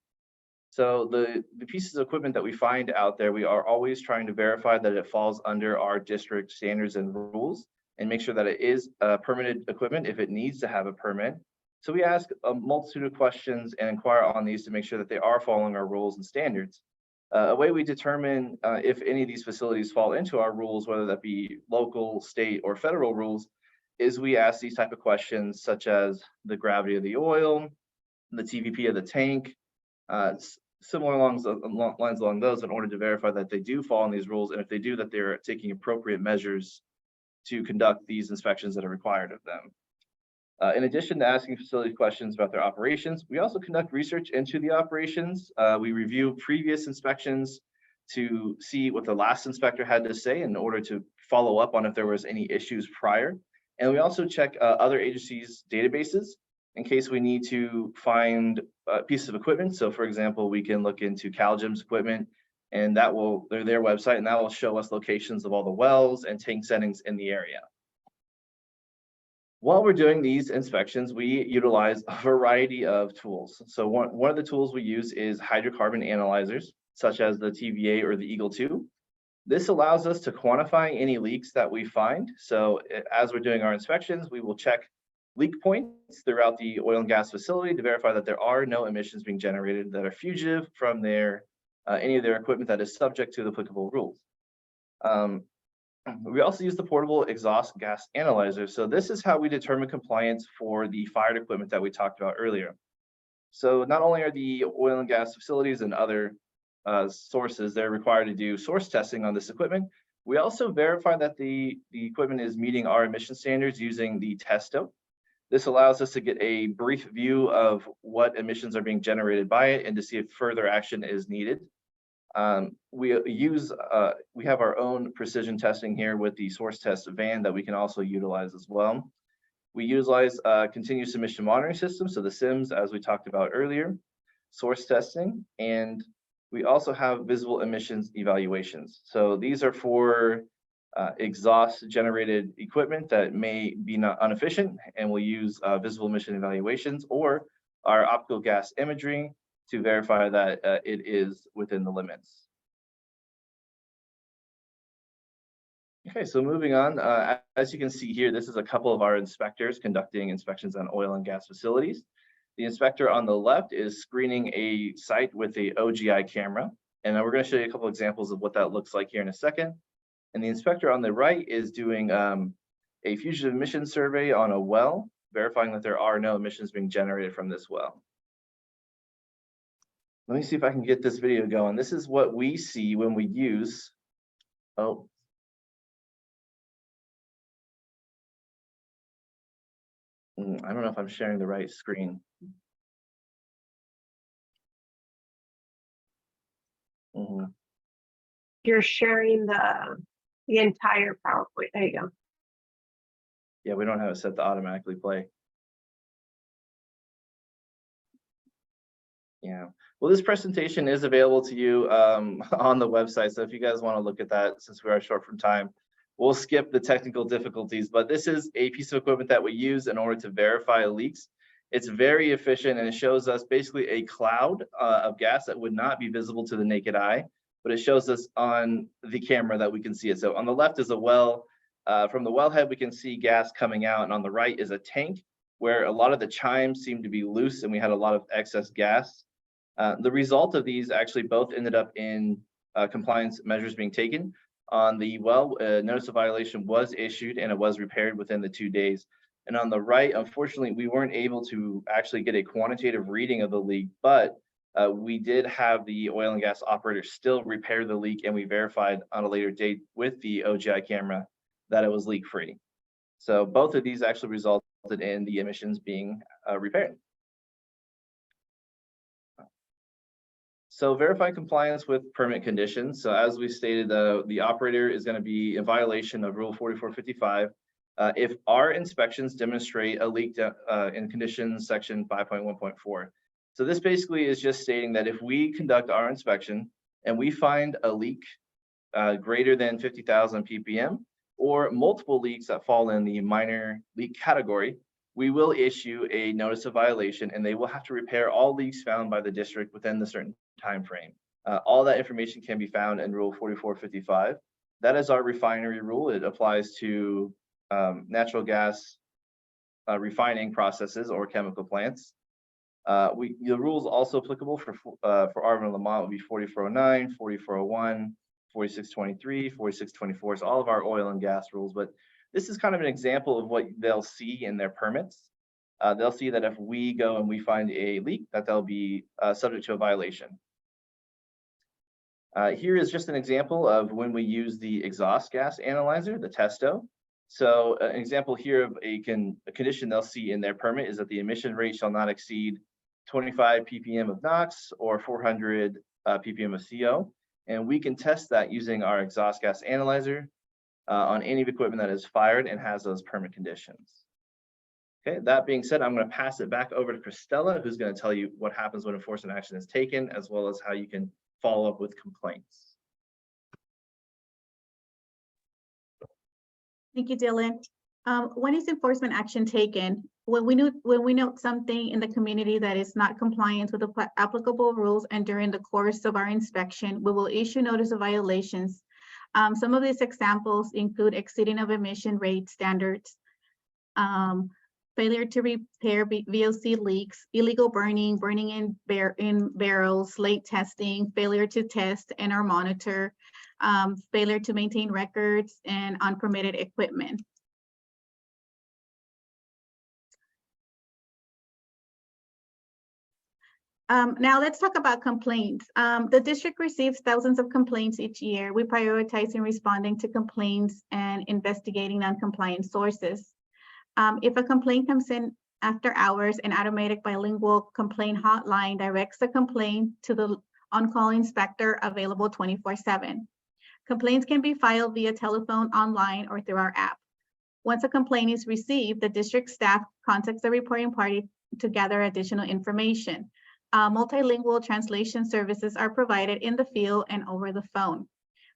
So the pieces of equipment that we find out there, we are always trying to verify that it falls under our district standards and rules and make sure that it is permitted equipment if it needs to have a permit. So we ask a multitude of questions and inquire on these to make sure that they are following our rules and standards. A way we determine if any of these facilities fall into our rules, whether that be local, state, or federal rules, is we ask these type of questions such as the gravity of the oil, the TVP of the tank, similar lines along those, in order to verify that they do fall in these rules, and if they do, that they're taking appropriate measures to conduct these inspections that are required of them. In addition to asking facility questions about their operations, we also conduct research into the operations. We review previous inspections to see what the last inspector had to say in order to follow up on if there was any issues prior. And we also check other agencies' databases in case we need to find pieces of equipment. So for example, we can look into CalGEM's equipment, and that will, their website, and that will show us locations of all the wells and tank settings in the area. While we're doing these inspections, we utilize a variety of tools. So one of the tools we use is hydrocarbon analyzers, such as the TVA or the Eagle 2. This allows us to quantify any leaks that we find. So as we're doing our inspections, we will check leak points throughout the oil and gas facility to verify that there are no emissions being generated that are fugitive from any of their equipment that is subject to the applicable rules. We also use the portable exhaust gas analyzer. So this is how we determine compliance for the fired equipment that we talked about earlier. So not only are the oil and gas facilities and other sources, they're required to do source testing on this equipment, we also verify that the equipment is meeting our emission standards using the testo. This allows us to get a brief view of what emissions are being generated by it and to see if further action is needed. We have our own precision testing here with the source test van that we can also utilize as well. We utilize continuous emission monitoring systems, so the SIMS, as we talked about earlier, source testing, and we also have visible emissions evaluations. So these are for exhaust generated equipment that may be not inefficient, and we'll use visible emission evaluations or our optical gas imagery to verify that it is within the limits. Okay, so moving on, as you can see here, this is a couple of our inspectors conducting inspections on oil and gas facilities. The inspector on the left is screening a site with the OGI camera, and we're going to show you a couple examples of what that looks like here in a second. And the inspector on the right is doing a fugitive emissions survey on a well, verifying that there are no emissions being generated from this well. Let me see if I can get this video going. This is what we see when we use, I don't know if I'm sharing the right screen. You're sharing the entire PowerPoint. There you go. Yeah, we don't have it set to automatically play. Yeah, well, this presentation is available to you on the website. So if you guys want to look at that, since we are short from time, we'll skip the technical difficulties, but this is a piece of equipment that we use in order to verify leaks. It's very efficient, and it shows us basically a cloud of gas that would not be visible to the naked eye, but it shows us on the camera that we can see it. So on the left is a well. From the wellhead, we can see gas coming out, and on the right is a tank where a lot of the chimes seem to be loose, and we had a lot of excess gas. The result of these actually both ended up in compliance measures being taken. On the well, notice of violation was issued and it was repaired within the 2 days. And on the right, unfortunately, we weren't able to actually get a quantitative reading of the leak, but we did have the oil and gas operator still repair the leak, and we verified on a later date with the OGI camera that it was leak-free. So both of these actually resulted in the emissions being repaired. So verify compliance with permit conditions. So as we stated, the operator is going to be in violation of Rule 4455 if our inspections demonstrate a leak in conditions section 5.1.4. So this basically is just stating that if we conduct our inspection and we find a leak greater than 50,000 ppm or multiple leaks that fall in the minor leak category, we will issue a notice of violation, and they will have to repair all leaks found by the district within the certain time frame. All that information can be found in Rule 4455. That is our refinery rule. It applies to natural gas refining processes or chemical plants. The rules also applicable for Arvin and Lamont would be 4409, 4401, 4623, 4624. So all of our oil and gas rules, but this is kind of an example of what they'll see in their permits. They'll see that if we go and we find a leak, that they'll be subject to a violation. Here is just an example of when we use the exhaust gas analyzer, the testo. So an example here of a condition they'll see in their permit is that the emission rate shall not exceed 25 ppm of NOx or 400 ppm of CO. And we can test that using our exhaust gas analyzer on any equipment that is fired and has those permit conditions. Okay, that being said, I'm going to pass it back over to Christella, who's going to tell you what happens when enforcement action is taken, as well as how you can follow up with complaints. Thank you, Dylan. When is enforcement action taken? When we note something in the community that is not compliant with the applicable rules, and during the course of our inspection, we will issue notice of violations. Some of these examples include exceeding of emission rate standards, failure to repair VOC leaks, illegal burning in barrels, late testing, failure to test and or monitor, failure to maintain records, and unpermitted equipment. Now let's talk about complaints. The district receives thousands of complaints each year. We prioritize in responding to complaints and investigating non-compliant sources. If a complaint comes in after hours, an automatic bilingual complaint hotline directs the complaint to the on-call inspector available 24/7. Complaints can be filed via telephone, online, or through our app. Once a complaint is received, the district staff contacts the reporting party to gather additional information. Multilingual translation services are provided in the field and over the phone.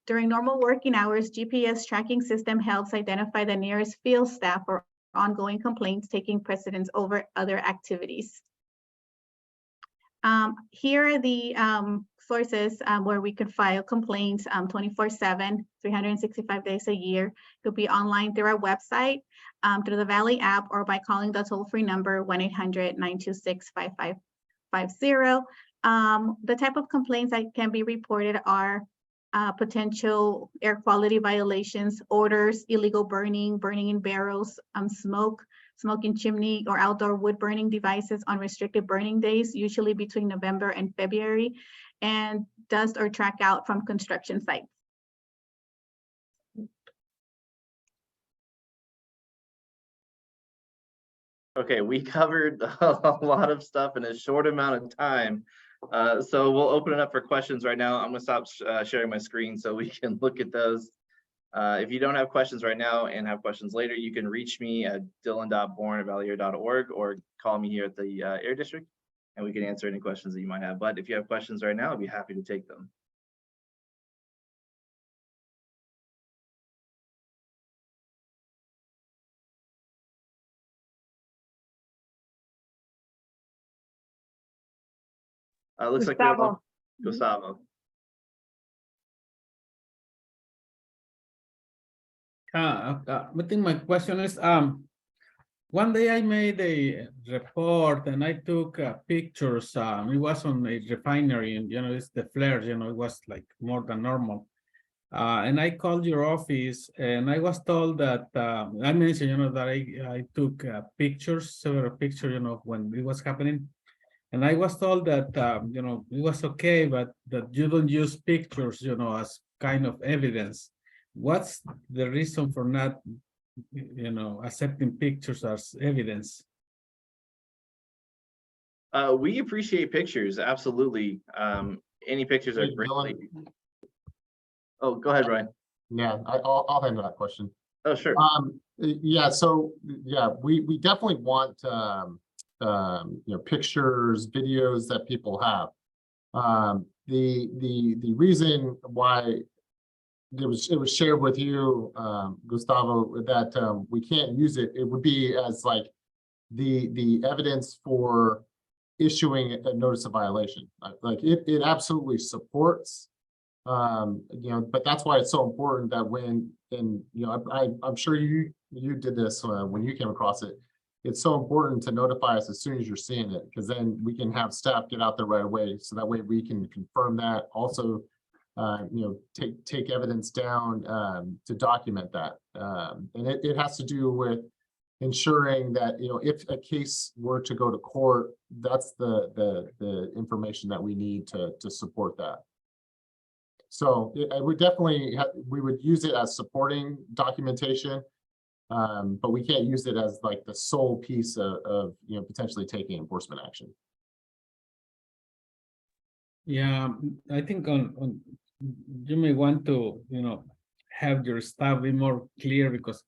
During normal working hours, GPS tracking system helps identify the nearest field staff for ongoing complaints taking precedence over other activities. Here are the sources where we could file complaints 24/7, 365 days a year. It could be online through our website, through the Valley app, or by calling the toll-free number 1-800-926-5550. The type of complaints that can be reported are potential air quality violations, odors, illegal burning, burning in barrels, smoke in chimney or outdoor wood burning devices on restricted burning days, usually between November and February, and dust or track out from construction sites. Okay, we covered a lot of stuff in a short amount of time. So we'll open it up for questions right now. I'm gonna stop sharing my screen so we can look at those. If you don't have questions right now and have questions later, you can reach me at dylan.bourne@valleyair.org or call me here at the Air District, and we can answer any questions that you might have. But if you have questions right now, I'd be happy to take them. Looks like we have one. Gustavo. I think my question is, one day I made a report and I took pictures. It was on a refinery, and it's the flares. It was like more than normal. And I called your office, and I was told that I mentioned, that I took pictures, several pictures, when it was happening. And I was told that, it was okay, but that you don't use pictures, as kind of evidence. What's the reason for not, accepting pictures as evidence? We appreciate pictures, absolutely. Any pictures are Hey, great. Dylan. Oh, go ahead, Ryan. Yeah, I'll handle that question. Oh, sure. Yeah, so yeah, we definitely want pictures, videos that people have. The reason why it was shared with you, Gustavo, that we can't use it. It would be as like the evidence for issuing a notice of violation. Like it absolutely supports. But that's why it's so important that I'm sure you did this when you came across it. It's so important to notify us as soon as you're seeing it, because then we can have staff get out there right away. So that way we can confirm that. Also, take evidence down to document that. And it has to do with ensuring that, if a case were to go to court, that's the information that we need to support that. So we definitely we would use it as supporting documentation, but we can't use it as like the sole piece of potentially taking enforcement action. Yeah, I think you may want to have your staff be more clear, because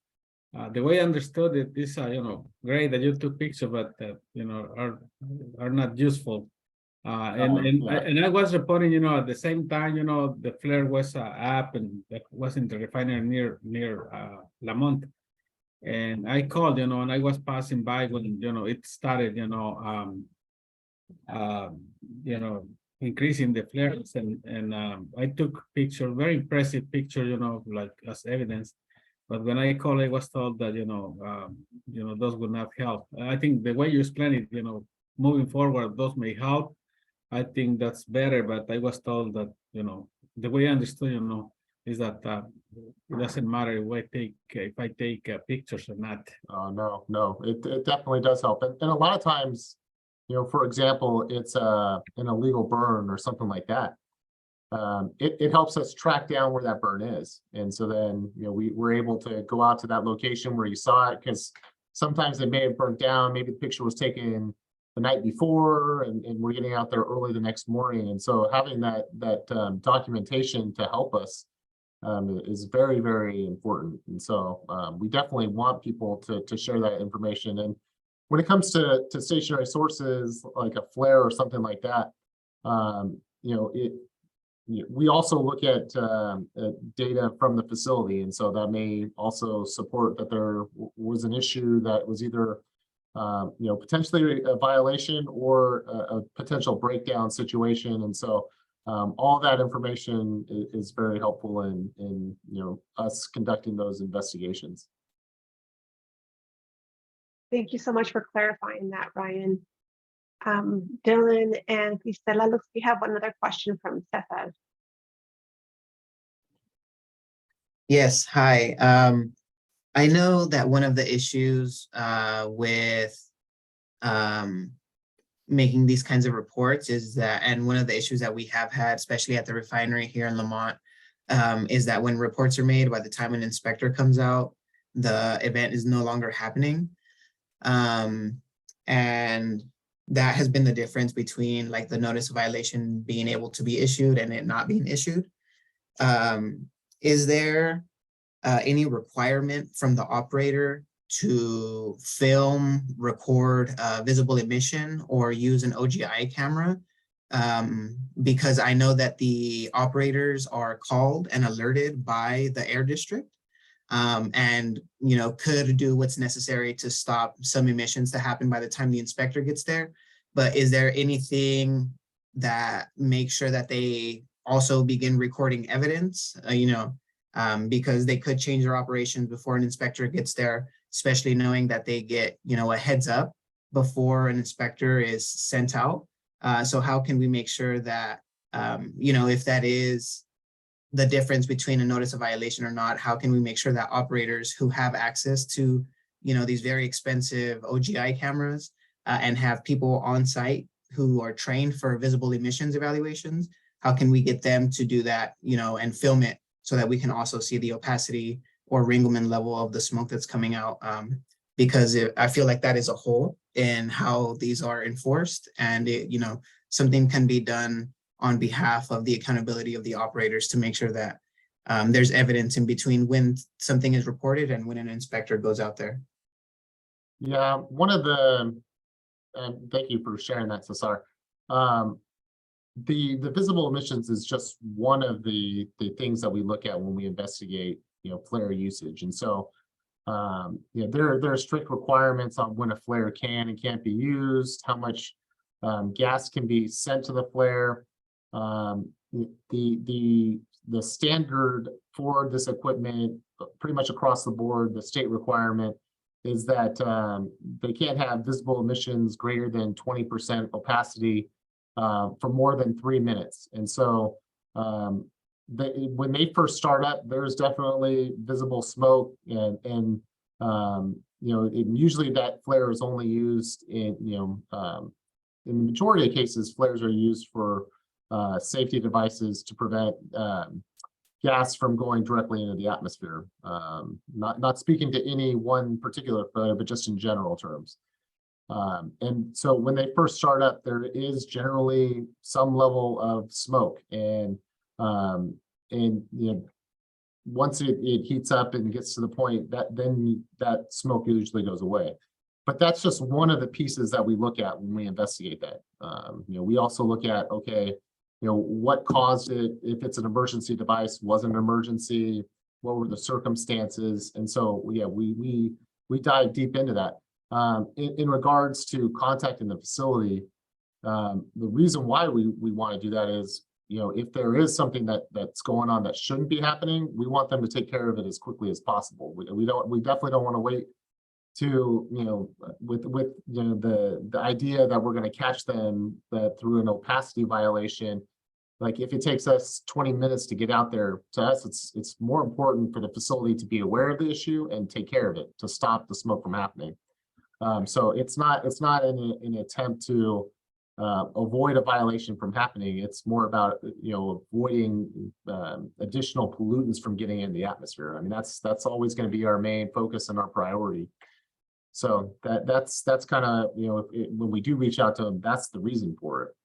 the way I understood it is great that you took pictures, but are not useful. And I was reporting, at the same time, the flare was up, and that was in the refinery near Lamont. And I called, and I was passing by when, it started, increasing the flares, and I took picture, very impressive picture, like as evidence. But when I called, I was told that, those would not help. I think the way you explain it, moving forward, those may help. I think that's better, but I was told that, the way I understood, is that it doesn't matter if I take pictures or not. Oh, no, it definitely does help. And a lot of times, for example, it's an illegal burn or something like that. It helps us track down where that burn is. And so then, we're able to go out to that location where you saw it, because sometimes it may have burnt down. Maybe the picture was taken the night before, and we're getting out there early the next morning. And so having that documentation to help us is very, very important. And so we definitely want people to share that information. And when it comes to stationary sources like a flare or something like that, we also look at data from the facility. And so that may also support that there was an issue that was either potentially a violation or a potential breakdown situation. And so all that information is very helpful in us conducting those investigations. Thank you so much for clarifying that, Ryan. Dylan and Cristela, looks we have another question from Cesar. Yes, hi. I know that one of the issues with making these kinds of reports is that, and one of the issues that we have had, especially at the refinery here in Lamont, is that when reports are made, by the time an inspector comes out, the event is no longer happening. And that has been the difference between like the notice of violation being able to be issued and it not being issued. Is there any requirement from the operator to film, record visible emission or use an OGI camera? Because I know that the operators are called and alerted by the air district and could do what's necessary to stop some emissions to happen by the time the inspector gets there. But is there anything that makes sure that they also begin recording evidence, because they could change their operations before an inspector gets there, especially knowing that they get, a heads up before an inspector is sent out. So how can we make sure that, if that is the difference between a notice of violation or not, how can we make sure that operators who have access to, these very expensive OGI cameras and have people on site who are trained for visible emissions evaluations, how can we get them to do that, and film it so that we can also see the opacity or Ringelmann level of the smoke that's coming out? Because I feel like that is a hole in how these are enforced, and something can be done on behalf of the accountability of the operators to make sure that there's evidence in between when something is reported and when an inspector goes out there. Yeah, one of the, thank you for sharing that, Cesar. The visible emissions is just one of the things that we look at when we investigate, flare usage. And so, there are strict requirements on when a flare can and can't be used, how much gas can be sent to the flare. The standard for this equipment, pretty much across the board, the state requirement is that they can't have visible emissions greater than 20% opacity for more than 3 minutes. And so when they first start up, there's definitely visible smoke, and usually that flare is only used in the majority of cases, flares are used for safety devices to prevent gas from going directly into the atmosphere. Not speaking to any one particular flare, but just in general terms. And so when they first start up, there is generally some level of smoke, and once it heats up and gets to the point then that smoke usually goes away. But that's just one of the pieces that we look at when we investigate that. We also look at, okay, what caused it? If it's an emergency device, was it an emergency? What were the circumstances? And so, yeah, we dive deep into that. In regards to contacting the facility, the reason why we want to do that is, if there is something that's going on that shouldn't be happening, we want them to take care of it as quickly as possible. We definitely don't want to wait to, with the idea that we're going to catch them through an opacity violation. Like if it takes us 20 minutes to get out there, to us, it's more important for the facility to be aware of the issue and take care of it to stop the smoke from happening. So it's not an attempt to avoid a violation from happening. It's more about avoiding additional pollutants from getting in the atmosphere. I mean, that's always going to be our main focus and our priority. So that's kind of when we do reach out to them, that's the reason for it.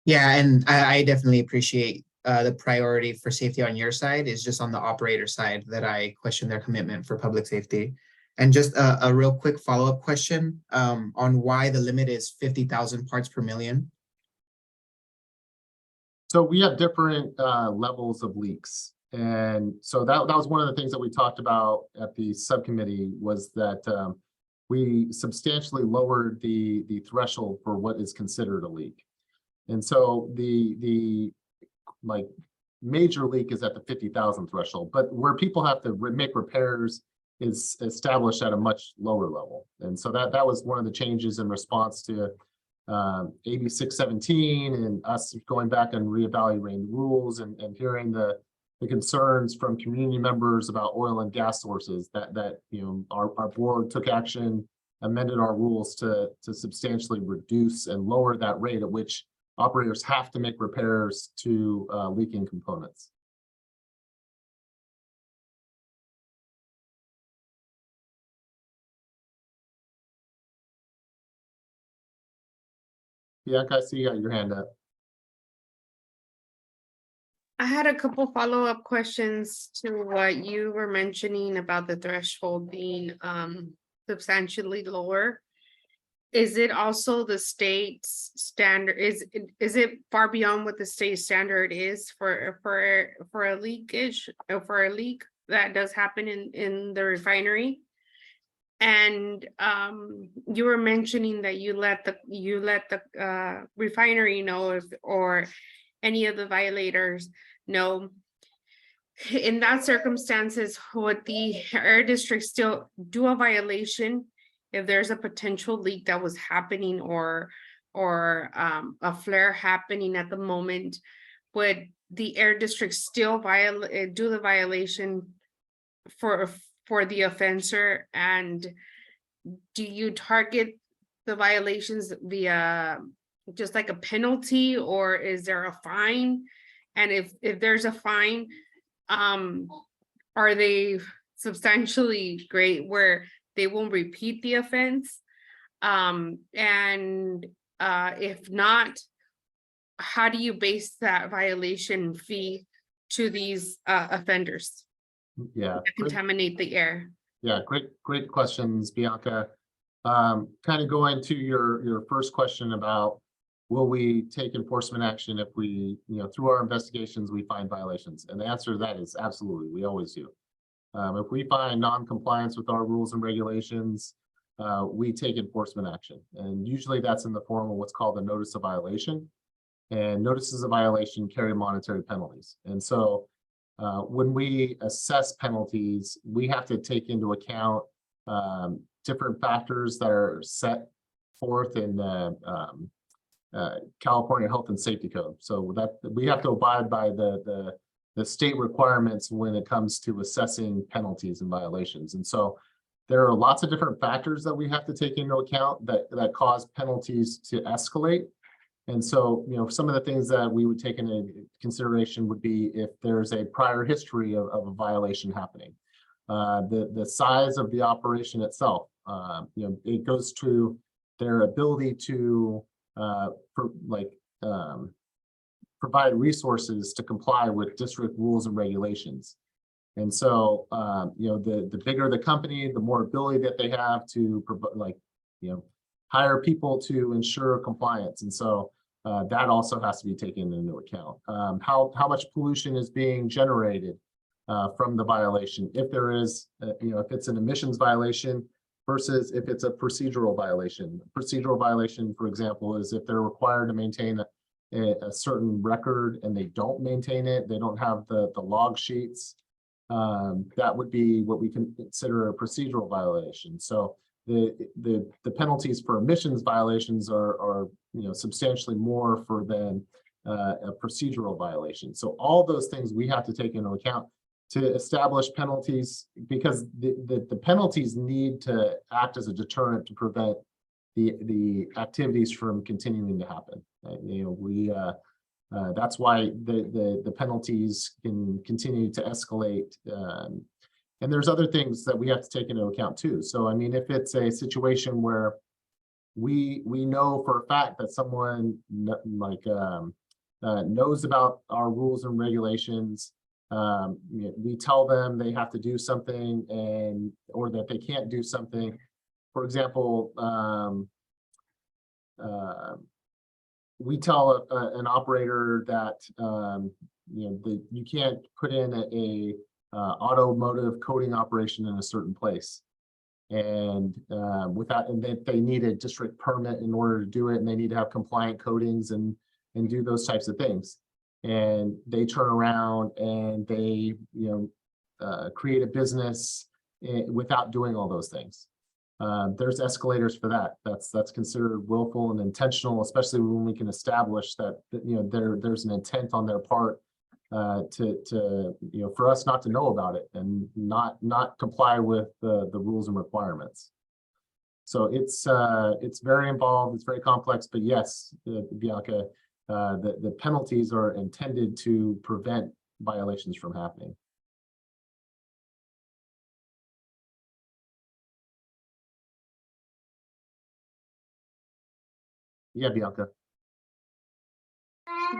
Yeah, and I definitely appreciate the priority for safety on your side. Is just on the operator side that I question their commitment for public safety. And just a real quick follow-up question on why the limit is 50,000 parts per million. So we have different levels of leaks. And so that was one of the things that we talked about at the subcommittee, was that we substantially lowered the threshold for what is considered a leak. And so the like major leak is at the 50,000 threshold, but where people have to make repairs is established at a much lower level. And so that was one of the changes in response to AB 617 and us going back and reevaluating the rules and hearing the concerns from community members about oil and gas sources, that you know, our board took action, amended our rules to substantially reduce and lower that rate at which operators have to make repairs to leaking components. Bianca, I see you got your hand up. I had a couple follow-up questions to what you were mentioning about the threshold being substantially lower. Is it also the state's standard? Is it far beyond what the state standard is for a leakage, for a leak that does happen in the refinery? And you were mentioning that you let the refinery know if, or any of the violators know. In that circumstances, would the air district still do a violation if there's a potential leak that was happening or a flare happening at the moment? Would the air district still do the violation for the offender? And do you target the violations via just like a penalty, or is there a fine? And if there's a fine, are they substantially great where they won't repeat the offense? And if not, how do you base that violation fee to these Yeah, offenders that contaminate the air? Yeah, great questions, Bianca. Kind of going to your first question about, will we take enforcement action if we, through our investigations, we find violations? And the answer to that is absolutely, we always do. If we find non-compliance with our rules and regulations, we take enforcement action. And usually that's in the form of what's called a notice of violation. And notices of violation carry monetary penalties. And so when we assess penalties, we have to take into account different factors that are set forth in the California Health and Safety Code. So that we have to abide by the state requirements when it comes to assessing penalties and violations. And so there are lots of different factors that we have to take into account that cause penalties to escalate. And so, some of the things that we would take into consideration would be if there's a prior history of a violation happening. The size of the operation itself, it goes to their ability to provide resources to comply with district rules and regulations. And so, the bigger the company, the more ability that they have to hire people to ensure compliance. And so that also has to be taken into account. How much pollution is being generated from the violation, if there is, if it's an emissions violation versus if it's a procedural violation. Procedural violation, for example, is if they're required to maintain a certain record and they don't maintain it, they don't have the log sheets, that would be what we can consider a procedural violation. So the penalties for emissions violations are substantially more than a procedural violation. So all those things we have to take into account to establish penalties, because the penalties need to act as a deterrent to prevent the activities from continuing to happen. That's why the penalties can continue to escalate. And there's other things that we have to take into account too. So, I mean, if it's a situation where we know for a fact that someone knows about our rules and regulations. We tell them they have to do something or that they can't do something. For example, we tell an operator that you can't put in a automotive coating operation in a certain place, and that they need a district permit in order to do it, and they need to have compliant coatings and do those types of things. And they turn around and they create a business without doing all those things. There's escalators for that. That's considered willful and intentional, especially when we can establish that there's an intent on their part for us not to know about it and not comply with the rules and requirements. So it's very involved, it's very complex, but yes, Bianca, the penalties are intended to prevent violations from happening. Yeah, Bianca.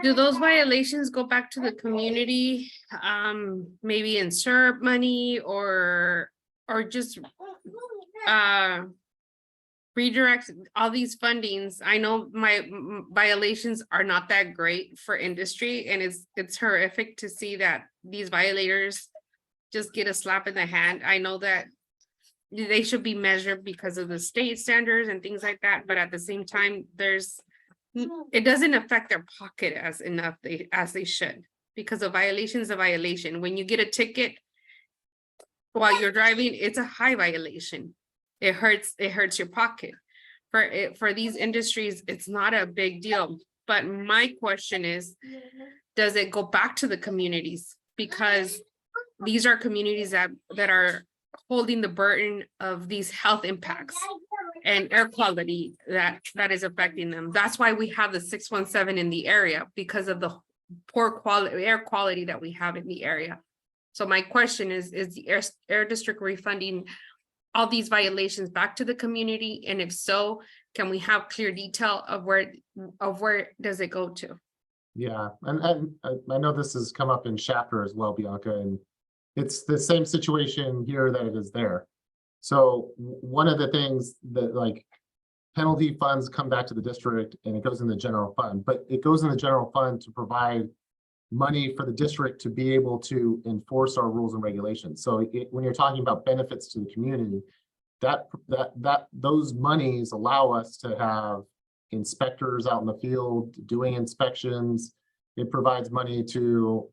Do those violations go back to the community, maybe in SERP money or just redirect all these fundings? I know my violations are not that great for industry, and it's horrific to see that these violators just get a slap in the hand. I know that they should be measured because of the state standards and things like that, but at the same time, it doesn't affect their pocket as they should, because a violation is a violation. When you get a ticket while you're driving, it's a high violation. It hurts your pocket. For these industries, it's not a big deal. But my question is, does it go back to the communities? Because these are communities that are holding the burden of these health impacts and air quality that is affecting them. That's why we have the 617 in the area, because of the poor air quality that we have in the area. So my question is the air district refunding all these violations back to the community? And if so, can we have clear detail of where does it go to? Yeah, and I know this has come up in chapter as well, Bianca, and it's the same situation here that it is there. So one of the things that penalty funds come back to the district and it goes in the general fund, but it goes in the general fund to provide money for the district to be able to enforce our rules and regulations. So when you're talking about benefits to the community, those monies allow us to have inspectors out in the field doing inspections. It provides money to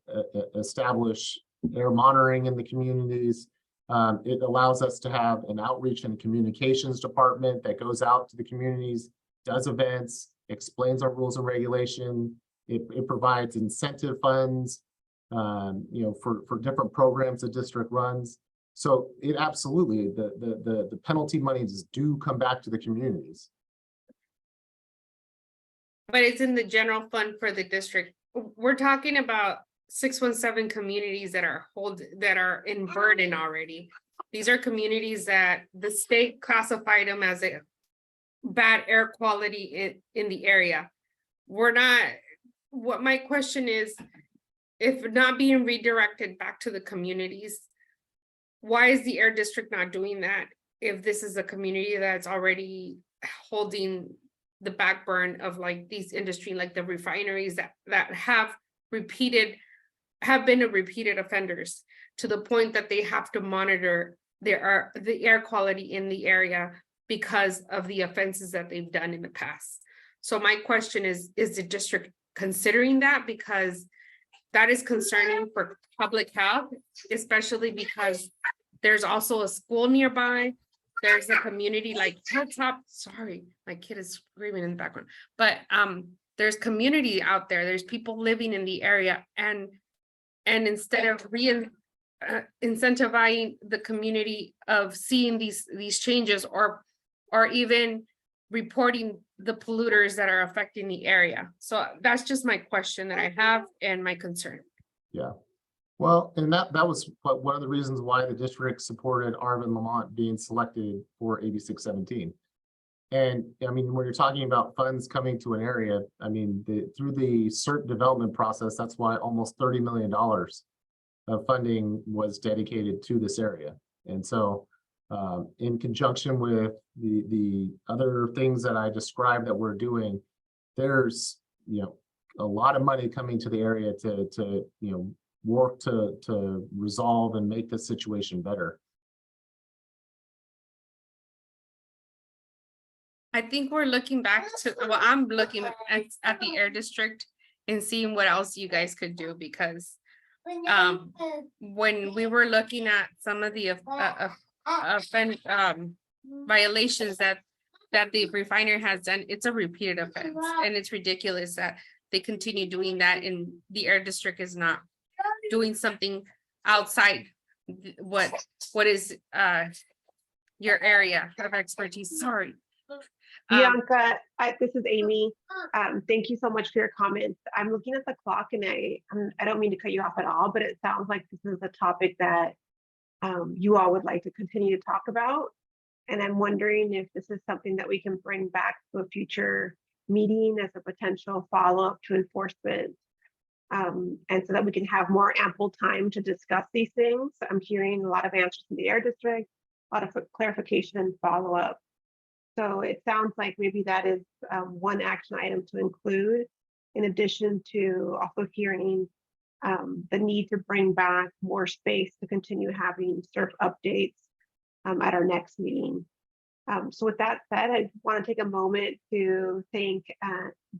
establish air monitoring in the communities. It allows us to have an outreach and communications department that goes out to the communities, does events, explains our rules and regulation. It provides incentive funds, for different programs the district runs. So it absolutely, the penalty monies do come back to the communities. But it's in the general fund for the district. We're talking about 617 communities that are in burden already. These are communities that the state classified them as a bad air quality in the area. What my question is, if not being redirected back to the communities, why is the air district not doing that? If this is a community that's already holding the backburn of these industry, like the refineries that have been repeated offenders to the point that they have to monitor the air quality in the area because of the offenses that they've done in the past. So my question is the district considering that? Because that is concerning for public health, especially because there's also a school nearby. There's a community like Hilltop. Sorry, my kid is screaming in the background. But there's community out there. There's people living in the area, and instead of incentivizing the community of seeing these changes or even reporting the polluters that are affecting the area. So that's just my question that I have and my concern. Yeah. Well, and that was one of the reasons why the district supported Arvin Lamont being selected for AB 617. And I mean, when you're talking about funds coming to an area, I mean, through the CERT development process, that's why almost $30 million of funding was dedicated to this area. And so in conjunction with the other things that I described that we're doing, there's, you know, a lot of money coming to the area to you know, work to resolve and make the situation better. I think we're looking back to, well, I'm looking at the air district and seeing what else you guys could do, because when we were looking at some of the violations that the refiner has done, it's a repeated offense, and it's ridiculous that they continue doing that and the air district is not doing something outside what is your area of expertise. Sorry. Bianca, this is Amy. Thank you so much for your comments. I'm looking at the clock and I don't mean to cut you off at all, but it sounds like this is a topic that you all would like to continue to talk about. And I'm wondering if this is something that we can bring back to a future meeting as a potential follow-up to enforcement. And so that we can have more ample time to discuss these things. I'm hearing a lot of answers from the air district, a lot of clarification and follow-up. So it sounds like maybe that is one action item to include, in addition to also hearing the need to bring back more space to continue having CERF updates at our next meeting. So with that said, I want to take a moment to thank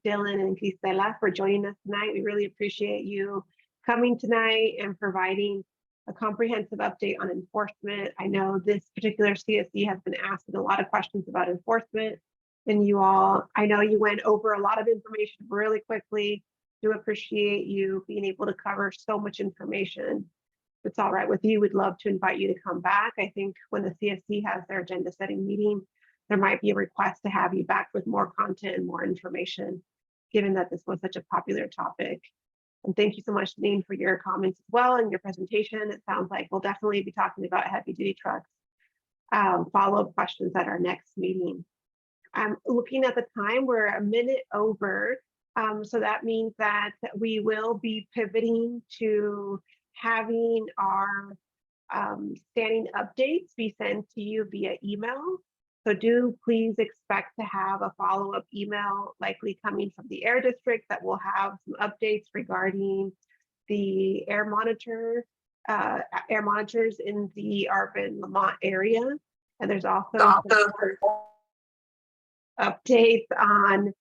Dylan and Cristela for joining us tonight. We really appreciate you coming tonight and providing a comprehensive update on enforcement. I know this particular CSC has been asking a lot of questions about enforcement, and you all, I know you went over a lot of information really quickly. Do appreciate you being able to cover so much information. If it's all right with you, we'd love to invite you to come back. I think when the CSC has their agenda setting meeting, there might be a request to have you back with more content and more information, given that this was such a popular topic. And thank you so much, Janine, for your comments as well and your presentation. It sounds like we'll definitely be talking about heavy duty trucks. Follow-up questions at our next meeting. Looking at the time, we're a minute over. So that means that we will be pivoting to having our standing updates be sent to you via email. So do please expect to have a follow-up email likely coming from the air district that will have some updates regarding the air monitors in the Arvin Lamont area. And there's also updates on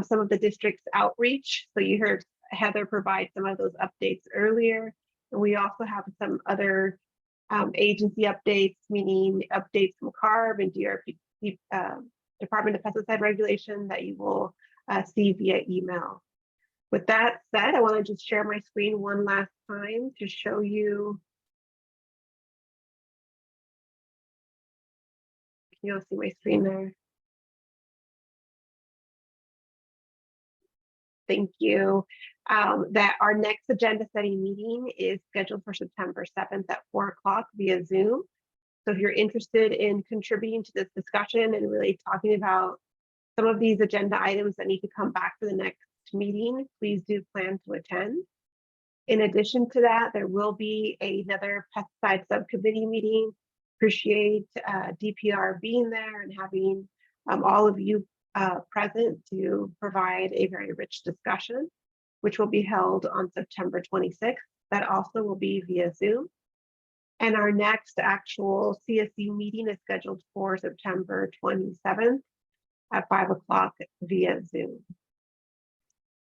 some of the district's outreach. So you heard Heather provide some of those updates earlier. And we also have some other agency updates, meaning updates from CARB and DRP, Department of Pesticide Regulation, that you will see via email. With that said, I want to just share my screen one last time to show you. Can you all see my screen there? Thank you. That our next agenda setting meeting is scheduled for September 7th at 4 o'clock via Zoom. So if you're interested in contributing to this discussion and really talking about some of these agenda items that need to come back for the next meeting, please do plan to attend. In addition to that, there will be another pesticide subcommittee meeting. Appreciate DPR being there and having all of you present to provide a very rich discussion, which will be held on September 26th. That also will be via Zoom. And our next actual CSC meeting is scheduled for September 27th at 5 o'clock via Zoom.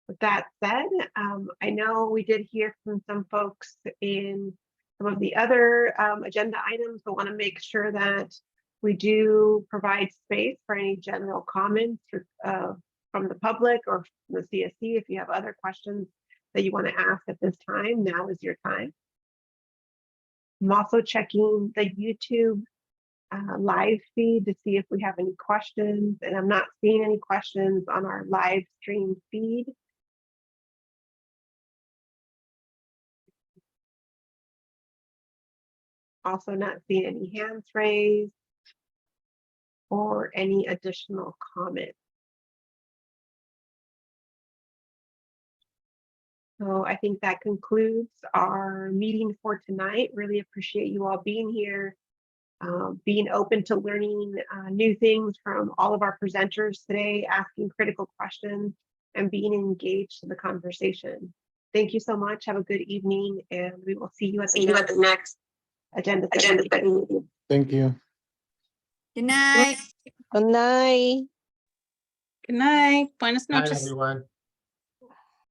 With that said, I know we did hear from some folks in some of the other agenda items, but want to make sure that we do provide space for any general comments from the public or from the CSC. If you have other questions that you want to ask at this time, now is your time. I'm also checking the YouTube live feed to see if we have any questions, and I'm not seeing any questions on our live stream feed. Also not seeing any hands raised or any additional comments. So I think that concludes our meeting for tonight. Really appreciate you all being here, being open to learning new things from all of our presenters today, asking critical questions, and being engaged in the conversation. Thank you so much. Have a good evening, and we will see you at the next agenda meeting. Thank you. Good night. Good night. Good night. Buenas Night, noches. everyone.